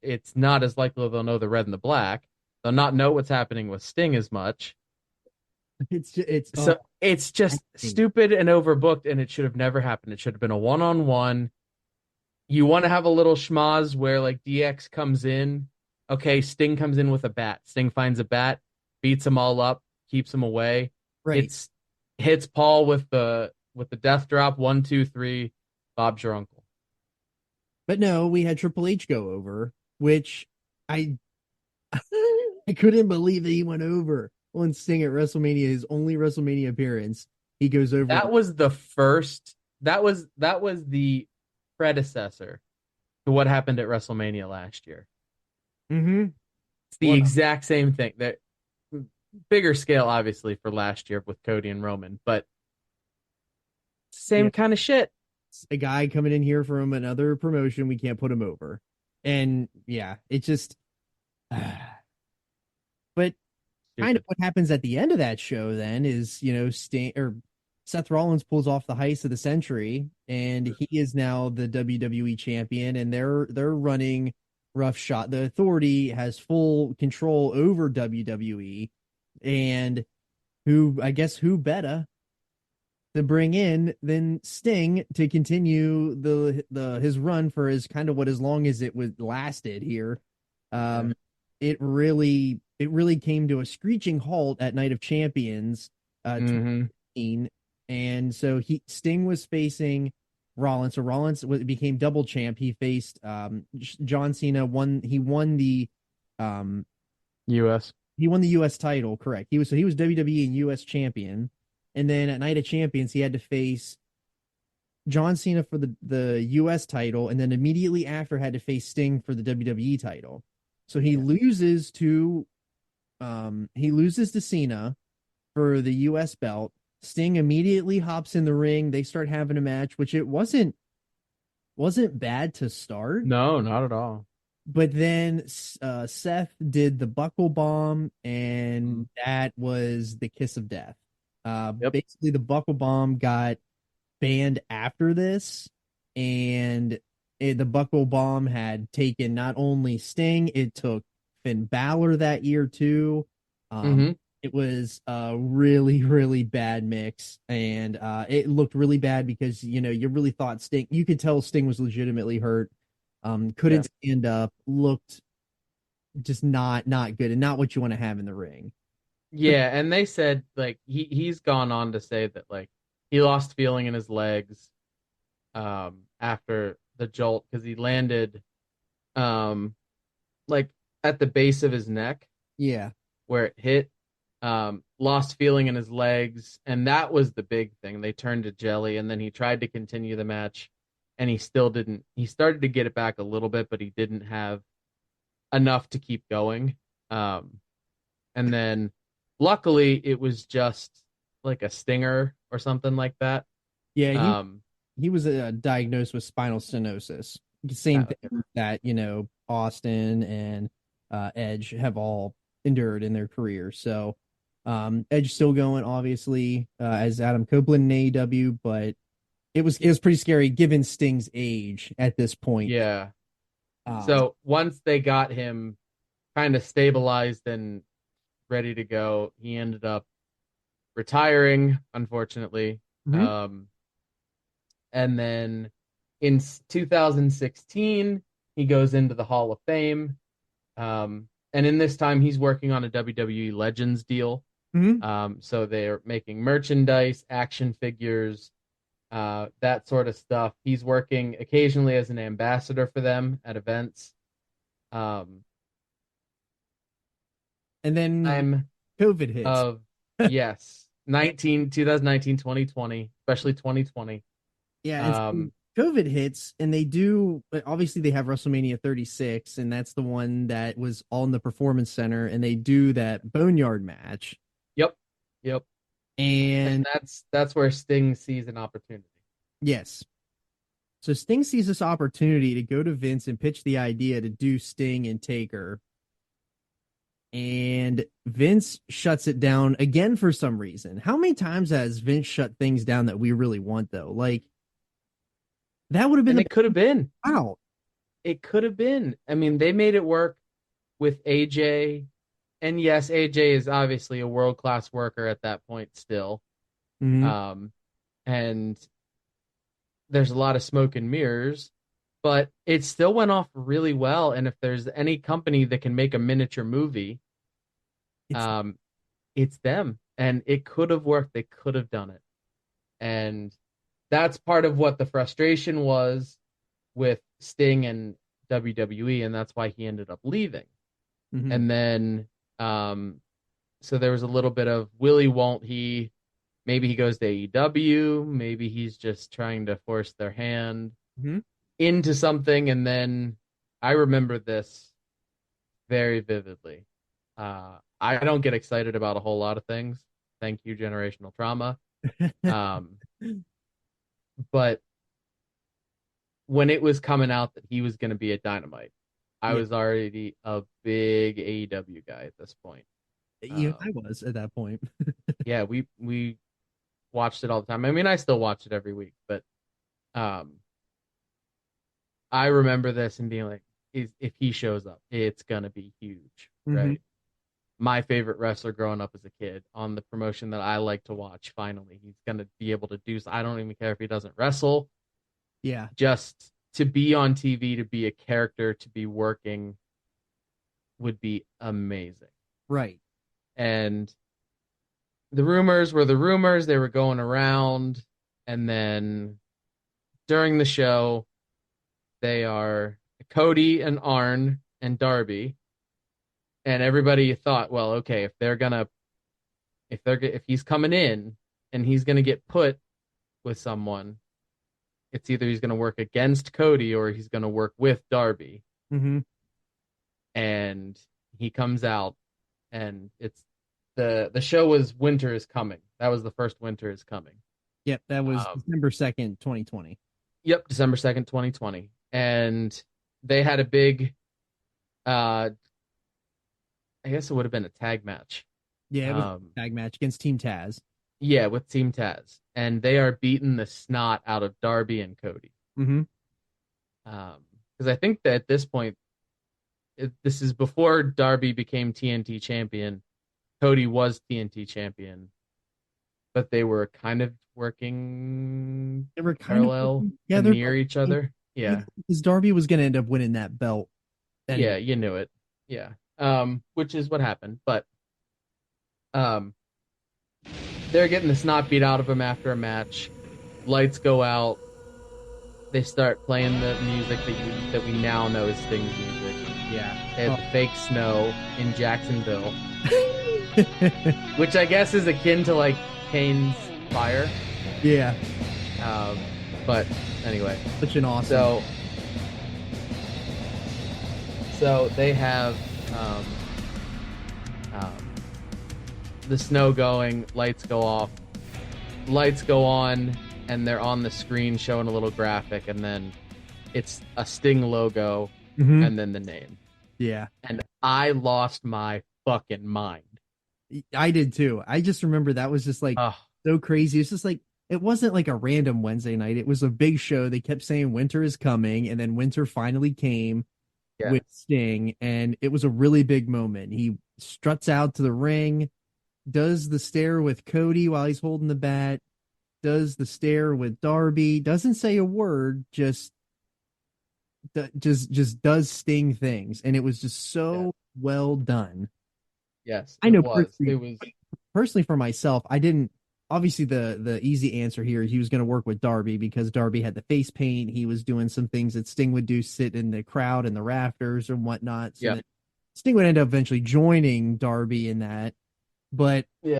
it's not as likely they'll know the red and the black. They'll not know what's happening with Sting as much. It's So it's just stupid and overbooked, and it should have never happened. It should have been a one-on-one. You want to have a little schmoz where like DX comes in. Okay, Sting comes in with a bat. Sting finds a bat, beats them all up, keeps them away. right. It's hits Paul with the death drop. 1, 2, 3. Bob's your uncle. But no, we had Triple H go over, which I I couldn't believe that he went over on Sting at WrestleMania, his only WrestleMania appearance. He goes over. That was the first. That was the predecessor to what happened at WrestleMania last year. Mm-hmm. It's the exact same thing. That bigger scale, obviously, for last year with Cody and Roman, but same kind of shit. A guy coming in here from another promotion, we can't put him over. And yeah, it just but kind of what happens at the end of that show then is, Sting or Seth Rollins pulls off the heist of the century and he is now the WWE champion and they're running roughshod. The Authority has full control over WWE and who better to bring in than Sting to continue his run for as long as it was lasted here. It really came to a screeching halt at Night of Champions, 2015, and so Sting was facing Rollins. So Rollins became double champ. He faced John Cena. He won the U.S. He won the U.S. title. Correct. He was WWE and U.S. champion. And then at Night of Champions, he had to face John Cena for the U.S. title, and then immediately after had to face Sting for the WWE title. So he loses to Cena for the U.S. belt. Sting immediately hops in the ring. They start having a match, which it wasn't bad to start. No, not at all. But then Seth did the buckle bomb, and that was the kiss of death. Basically, the buckle bomb got banned after this, and the buckle bomb had taken not only Sting, it took Finn Balor that year too. It was a really, really bad mix, and it looked really bad because you really thought Sting. You could tell Sting was legitimately hurt. Couldn't stand up. Looked just not good, and not what you want to have in the ring. Yeah, and they said like he's gone on to say that like he lost feeling in his legs after the jolt because he landed like at the base of his neck. Yeah. Where it hit. Lost feeling in his legs, and that was the big thing. They turned to jelly, and then he tried to continue the match, and he still didn't. He started to get it back a little bit, but he didn't have enough to keep going. And then luckily it was just like a stinger or something like that. Yeah, he was diagnosed with spinal stenosis. Same thing that Austin and Edge have all endured in their careers. So Edge still going, obviously, as Adam Copeland in AEW, but it was pretty scary given Sting's age at this point. So once they got him kind of stabilized and ready to go. He ended up retiring, unfortunately. Mhm. Um, and then in 2016, he goes into the Hall of Fame. And in this time, he's working on a WWE Legends deal. Mhm. So they're making merchandise, action figures, that sort of stuff. He's working occasionally as an ambassador for them at events. Um, And then I'm COVID hits. of yes, 2019, 2020, especially 2020. Yeah, and so Um, COVID hits, and they do obviously they have WrestleMania 36, and that's the one that was all in the Performance Center, and they do that Boneyard match. yep, yep. And And that's where Sting sees an opportunity. yes, so Sting sees this opportunity to go to Vince and pitch the idea to do Sting and Taker. And Vince shuts it down again for some reason. How many times has Vince shut things down that we really want, though? Like, that would have been And the it could have been. out. It could have been. I mean, they made it work with AJ. And yes, AJ is obviously a world-class worker at that point still. Mhm. Um, and there's a lot of smoke and mirrors, but it still went off really well. And if there's any company that can make a miniature movie, It's um, it's them. And it could have worked. They could have done it. And that's part of what the frustration was with Sting and WWE, and that's why he ended up leaving. mhm. And then, so there was a little bit of will he, won't he? Maybe he goes to AEW. Maybe he's just trying to force their hand Mhm. into something. And then I remember this very vividly. I don't get excited about a whole lot of things. Thank you, generational trauma. Um, but when it was coming out that he was going to be at Dynamite, I Yeah, was already a big AEW guy at this point. even I Um, was at that point. yeah, we watched it all the time. I mean, I still watch it every week, but um, I remember this and being like, if he shows up, it's gonna be huge, Mhm. right? My favorite wrestler growing up as a kid on the promotion that I like to watch. Finally, he's gonna be able to do. I don't even care if he doesn't wrestle. Yeah, Just to be on TV, to be a character, to be working would be amazing. right. And the rumors were the rumors, they were going around. And then during the show, they are Cody and Arn and Darby. And everybody thought, well, okay, if he's coming in and he's gonna get put with someone, it's either he's gonna work against Cody or he's gonna work with Darby. Mhm. And he comes out, and it's the show was Winter is Coming. That was the first Winter is Coming. Yep, that was Um, December 2nd, 2020. yep, December 2nd, 2020. And they had a big uh I guess it would have been a tag match. Yeah, it was Um a tag match against Team Taz. yeah, with Team Taz. And they are beating the snot out of Darby and Cody. Mhm. Because I think that at this point, this is before Darby became TNT champion. Cody was TNT champion, but they were kind of working They were kind of parallel working and together, near each other. Yeah. because Darby was going to end up winning that belt. Yeah, Anyway. you knew it. Yeah. Which is what happened. But um they're getting the snot beat out of them after a match. Lights go out. They start playing the music that we now know is Sting's music. Yeah. And fake snow in Jacksonville, which I guess is akin to like Kane's fire. Yeah. Um, but anyway, Such an awesome. So they have um, the snow going, lights go off, lights go on, and they're on the screen showing a little graphic, and then it's a Sting logo, Mhm. and then the name. Yeah. And I lost my fucking mind. I did too. I just remember that was just like Oh, so crazy. It's just like it wasn't like a random Wednesday night. It was a big show. They kept saying winter is coming, and then winter finally came yeah. with Sting, and it was a really big moment. He struts out to the ring, does the stare with Cody while he's holding the bat, does the stare with Darby, doesn't say a word, just does Sting things, and it was just Yeah. so well done. Yes, I it know was. It was. personally for myself, I didn't. Obviously, the easy answer here, he was going to work with Darby because Darby had the face paint. He was doing some things that Sting would do, sit in the crowd and the rafters and whatnot. So Yeah. then Sting would end up eventually joining Darby in that. But Yeah.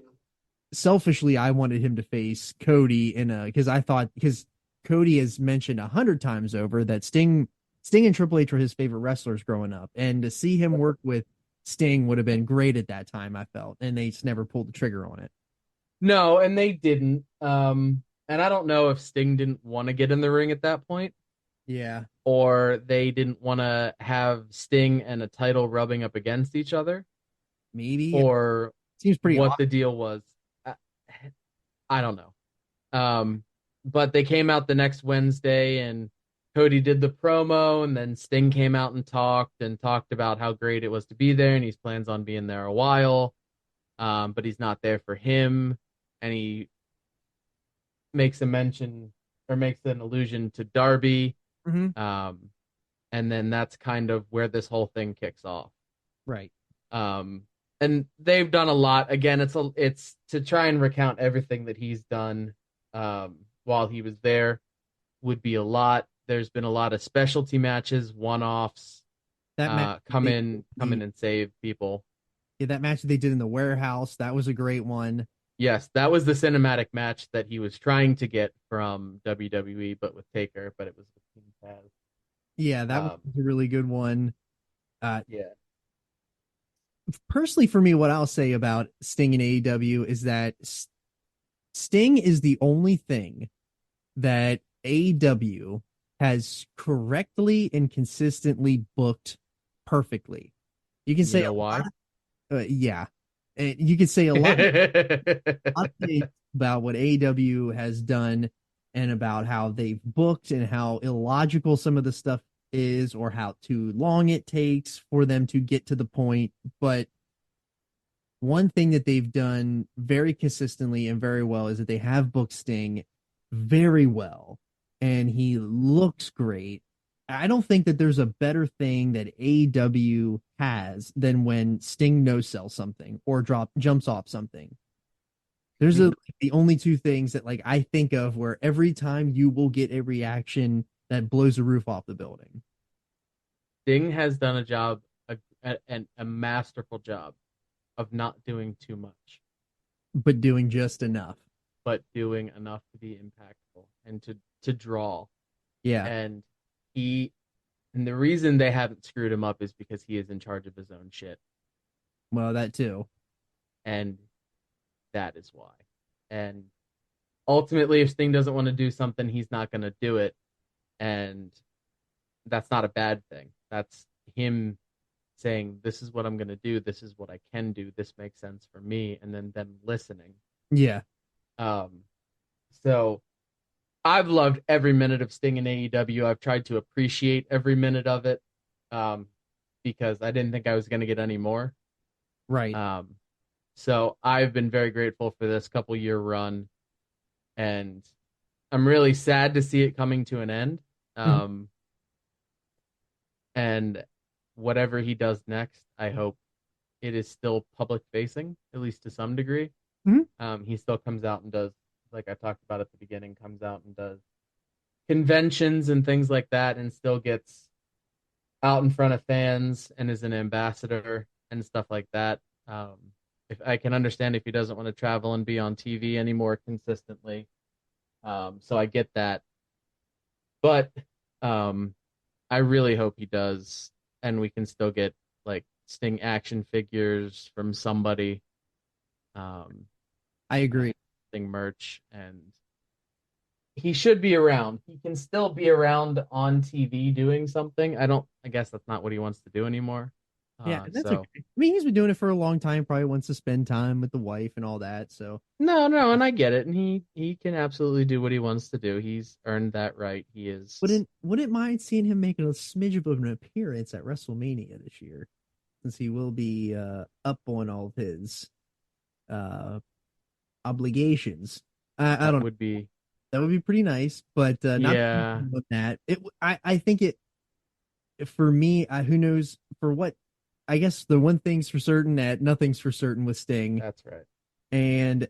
selfishly, I wanted him to face Cody in a because Cody has mentioned 100 times over that Sting and Triple H were his favorite wrestlers growing up, and to see him work with Sting would have been great at that time. I felt, and they just never pulled the trigger on it. No, and they didn't. And I don't know if Sting didn't want to get in the ring at that point, Yeah, or they didn't want to have Sting and a title rubbing up against each other, maybe it or seems pretty what odd. the deal was. I, I don't know. But they came out the next Wednesday, and Cody did the promo, and then Sting came out and talked about how great it was to be there, and he plans on being there a while. But he's not there for him, and he makes a mention or makes an allusion to Darby. Mm-hmm. Um, and then that's kind of where this whole thing kicks off. Right. And they've done a lot. Again, it's to try and recount everything that he's done while he was there would be a lot. There's been a lot of specialty matches, one-offs, That match come they, in and save people. yeah, that match they did in the warehouse, that was a great one. Yes, that was the cinematic match that he was trying to get from WWE, but with Taker, but it was with Team Taz. Yeah, that was a really good one. Yeah. Personally, for me, what I'll say about Sting and AEW is that Sting is the only thing that AEW has correctly and consistently booked perfectly. You can You say know a why? lot, yeah, and you can say lot of things about what AEW has done and about how they've booked and how illogical some of the stuff is or how too long it takes for them to get to the point. But one thing that they've done very consistently and very well is that they have booked Sting very well, and he looks great. I don't think that there's a better thing that AEW has than when Sting no sells something or jumps off something. There's the only two things that like I think of where every time you will get a reaction that blows the roof off the building. Sting has done a job, a masterful job of not doing too much, But doing just enough. but doing enough to be impactful and to draw. Yeah. And and the reason they haven't screwed him up is because he is in charge of his own shit, Well, that too. and that is why. And ultimately, if Sting doesn't want to do something, he's not going to do it, and that's not a bad thing. That's him saying, "This is what I'm going to do. This is what I can do. This makes sense for me," and then them listening. Yeah. So I've loved every minute of Sting in AEW. I've tried to appreciate every minute of it, because I didn't think I was going to get any more. Right. So I've been very grateful for this couple-year run, and I'm really sad to see it coming to an end. And whatever he does next, I hope it is still public-facing, at least to some degree. He still comes out and does, like I talked about at the beginning, comes out and does conventions and things like that, and still gets out in front of fans and is an ambassador and stuff like that. If I can understand if he doesn't want to travel and be on TV anymore consistently, so I get that. But I really hope he does, and we can still get like Sting action figures from somebody. I agree. Sting merch, and he should be around. He can still be around on TV doing something. I guess that's not what he wants to do anymore. Yeah, that's okay. I mean, he's been doing it for a long time. Probably wants to spend time with the wife and all that. So no, and I get it, and he can absolutely do what he wants to do. He's earned that right. He is. wouldn't mind seeing him making a smidge of an appearance at WrestleMania this year. since he will be up on all of his uh obligations. I That don't know. would be, That would be pretty nice, but not yeah, with that. I think it for me. Who knows for what? I guess the one thing's for certain that nothing's for certain with Sting, that's right. and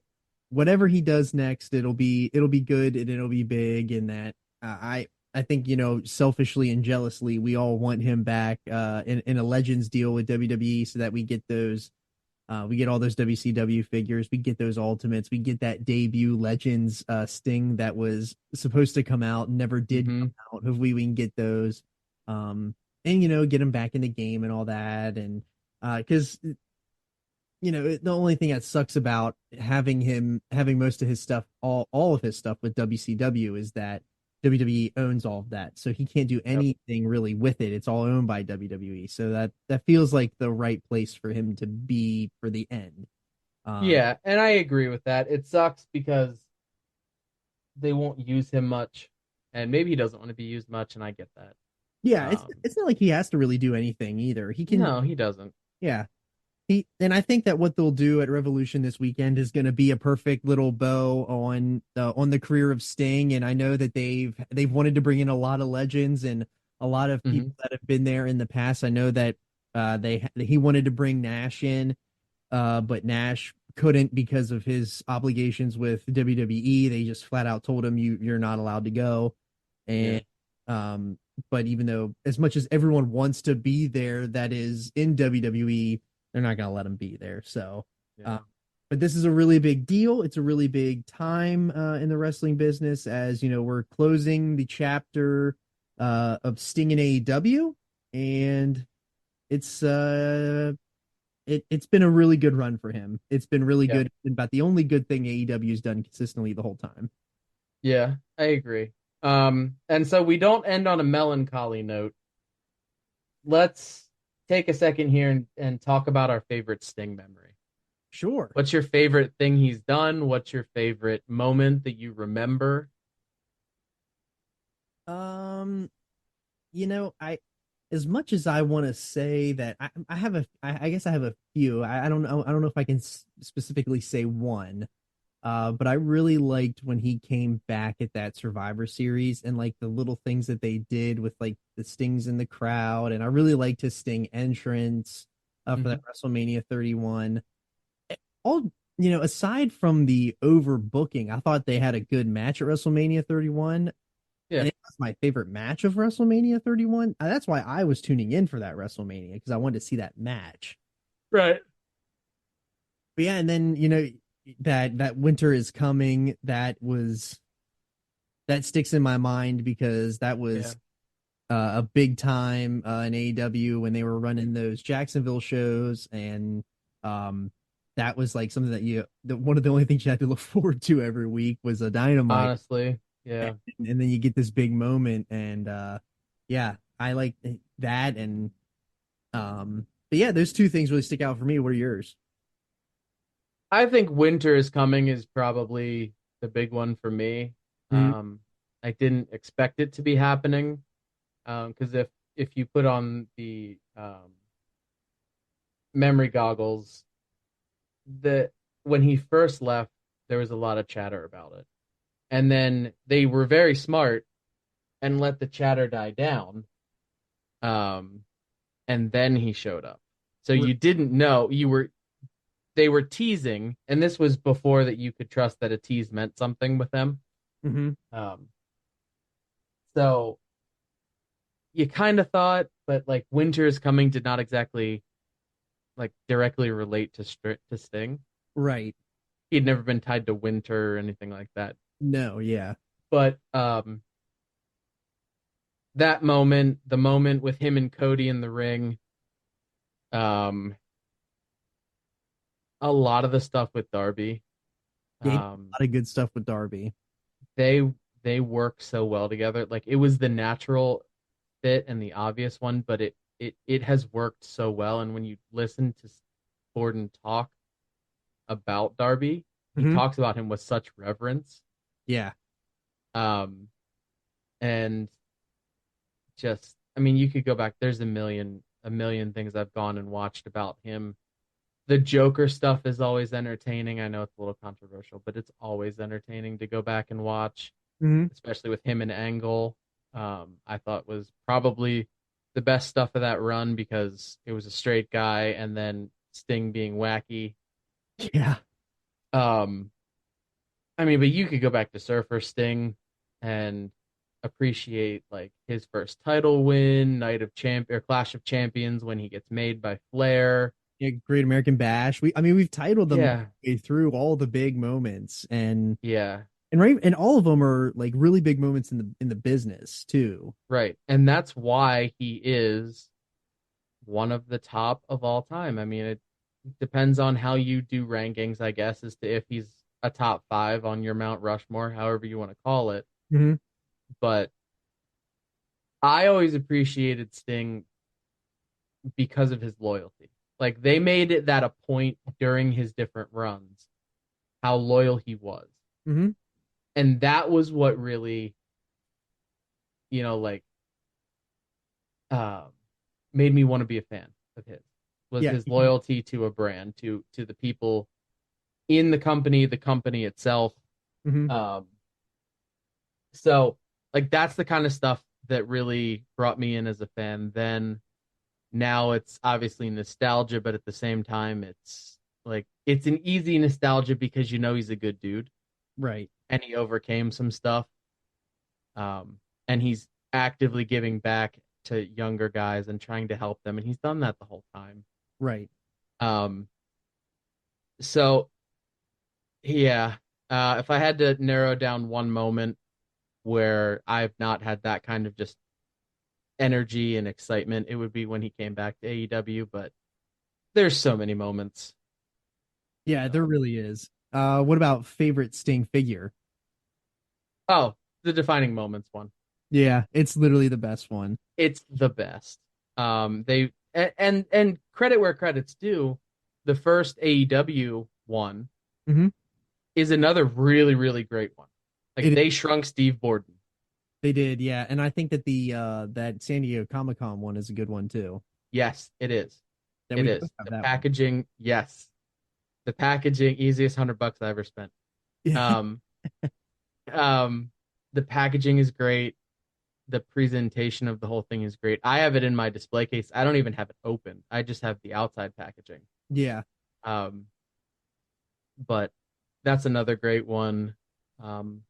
whatever he does next, it'll be good and it'll be big. And that I think selfishly and jealously, we all want him back in a Legends deal with WWE so that we get all those WCW figures, we get those Ultimates, we get that debut Legends Sting that was supposed to come out, never did Hmm. come out. Hopefully, we can get those, and get him back in the game and all that, and because the only thing that sucks about having most of his stuff, all of his stuff with WCW is that WWE owns all of that, so he can't do Yep. anything really with it. It's all owned by WWE, so that feels like the right place for him to be for the end. Um, Yeah, and I agree with that. It sucks because they won't use him much, and maybe he doesn't want to be used much, and I get that. yeah, it's Um, it's not like he has to really do anything either. He can, no, he doesn't. yeah. And I think that what they'll do at Revolution this weekend is going to be a perfect little bow on the career of Sting. And I know that they've wanted to bring in a lot of legends and a lot of Hmm. people that have been there in the past. I know that he wanted to bring Nash in, but Nash couldn't because of his obligations with WWE. They just flat out told him you're not allowed to go. Yeah, And um, but even though as much as everyone wants to be there, that is in WWE, they're not going to let him be there. So, uh, yeah. but this is a really big deal. It's a really big time in the wrestling business, as we're closing the chapter of Sting in AEW, and it's it's been a really good run for him. It's been really Yeah. good. It's been about the only good thing AEW has done consistently the whole time. Yeah, I agree. And so we don't end on a melancholy note. Let's take a second here and talk about our favorite Sting memory. Sure. What's your favorite thing he's done? What's your favorite moment that you remember? Um, I as much as I want to say that I have I guess I have a few. I don't know if I can specifically say one. But I really liked when he came back at that Survivor Series and like the little things that they did with like the stings in the crowd, and I really liked his Sting entrance for that Hmm. WrestleMania 31. All aside from the overbooking, I thought they had a good match at WrestleMania 31, Yeah, and it was my favorite match of WrestleMania 31. That's why I was tuning in for that WrestleMania because I wanted to see that match. right. But yeah, and then that winter is coming. That sticks in my mind because that Yeah, was a big time in AEW when they were running those Jacksonville shows, and um, that was like something that one of the only things you had to look forward to every week was a Dynamite, honestly, and, yeah. and then you get this big moment, and yeah, I like that, and but yeah, those two things really stick out for me. What are yours? I think winter is coming is probably the big one for me. Mhm. Um, I didn't expect it to be happening. Because if you put on the memory goggles, the when he first left, there was a lot of chatter about it, and then they were very smart and let the chatter die down. Um, and then he showed up. So you didn't know you were they were teasing, and this was before that you could trust that a tease meant something with them. Mhm. Um, so you kind of thought, but like winter is coming did not exactly like directly relate to Sting. Right. He'd never been tied to winter or anything like that. No, yeah. But that moment, the moment with him and Cody in the ring, um, a lot of the stuff with Darby, Yeah, he did um, a lot of good stuff with Darby. they they work so well together. Like it was the natural fit and the obvious one, but it has worked so well. And when you listen to Gordon talk about Darby, he Mhm. talks about him with such reverence. Yeah. And just I mean, you could go back. There's a million a million things I've gone and watched about him. The Joker stuff is always entertaining. I know it's a little controversial, but it's always entertaining to go back and watch, Hmm. especially with him and Angle. I thought was probably the best stuff of that run because it was a straight guy and then Sting being wacky. Yeah. Um, I mean, but you could go back to Surfer Sting and appreciate like his first title win, Night of Champ or Clash of Champions when he gets made by Flair. Yeah, Great American Bash. We've titled them all Yeah, the way through all the big moments, yeah, and all of them are like really big moments in the business too. right. And that's why he is one of the top of all time. I mean, it depends on how you do rankings, I guess, as to if he's a top five on your Mount Rushmore, however you want to call it. Hmm. But I always appreciated Sting because of his loyalty. Like they made it that a point during his different runs how loyal he was. Hmm. And that was what really, like uh, made me want to be a fan of his was Yeah. his loyalty to a brand, to the people in the company itself. Hmm. Um, so like that's the kind of stuff that really brought me in as a fan. Then now it's obviously nostalgia, but at the same time, it's an easy nostalgia because he's a good dude Right. and he overcame some stuff. And he's actively giving back to younger guys and trying to help them, and he's done that the whole time. Right. Um, so yeah, if I had to narrow down one moment where I've not had that kind of just energy and excitement, it would be when he came back to AEW. But there's so many moments. Yeah, there Um, really is. What about favorite Sting figure? oh, the defining moments one. Yeah, it's literally the best one. It's the best. They and credit where credit's due. The first AEW one Hmm. is another really really great one. Like It they shrunk Steve Borden. They did, yeah, and I think that the that San Diego Comic Con one is a good one too. Yes, it is. That It we both is. have The that one. packaging, yes. The packaging, easiest $100 I ever spent. Yeah, Um, um, the packaging is great. The presentation of the whole thing is great. I have it in my display case. I don't even have it open. I just have the outside packaging. yeah. Um, but that's another great one. Um,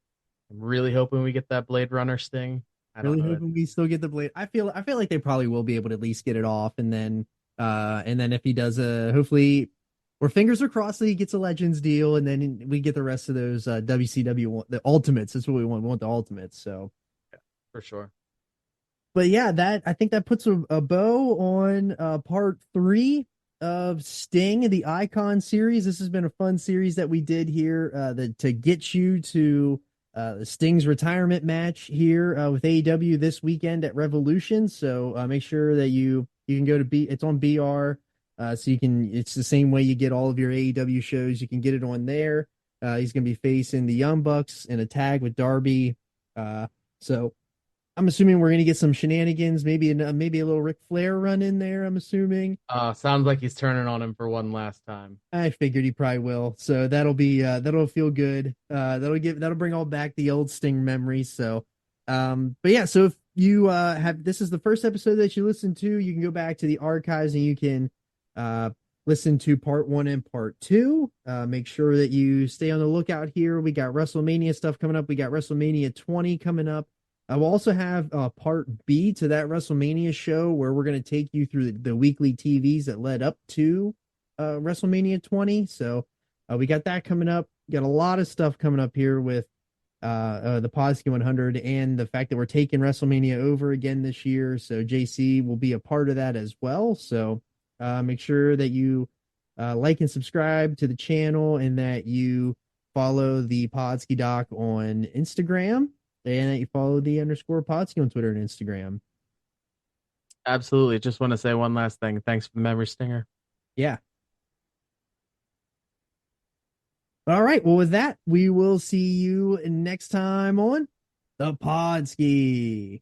I'm really hoping we get that Blade Runner Sting. I don't Really know that. hoping we still get the blade. I feel like they probably will be able to at least get it off, and then if he does hopefully, or fingers are crossed that he gets a Legends deal, and then we get the rest of those the Ultimates. That's what we want. We want the Ultimates. So, For sure. but yeah, that I think that puts a bow on part three of Sting, the Icon series. This has been a fun series that we did here to get you to Sting's retirement match here with AEW this weekend at Revolution. So make sure that you can go to it's on BR. So it's the same way you get all of your AEW shows. You can get it on there. He's going to be facing the Young Bucks in a tag with Darby. So I'm assuming we're gonna get some shenanigans, maybe a little Ric Flair run in there. I'm assuming. Sounds like he's turning on him for one last time. I figured he probably will, so that'll feel good. That'll bring all back the old Sting memories. So, but yeah, so if you have this is the first episode that you listen to, you can go back to the archives and you can uh listen to part one and part two. Make sure that you stay on the lookout here. We got WrestleMania stuff coming up. We got WrestleMania 20 coming up. I will also have part B to that WrestleMania show where we're going to take you through the weekly TVs that led up to WrestleMania 20. So we got that coming up. Got a lot of stuff coming up here with the Podski 100 and the fact that we're taking WrestleMania over again this year. So JC will be a part of that as well. So make sure that you like and subscribe to the channel and that you follow the Podski Doc on Instagram and that you follow the underscore Podski on Twitter and Instagram. Absolutely. Just want to say one last thing. Thanks for the memory stinger. Yeah. All right. Well, with that, we will see you next time on the Podski.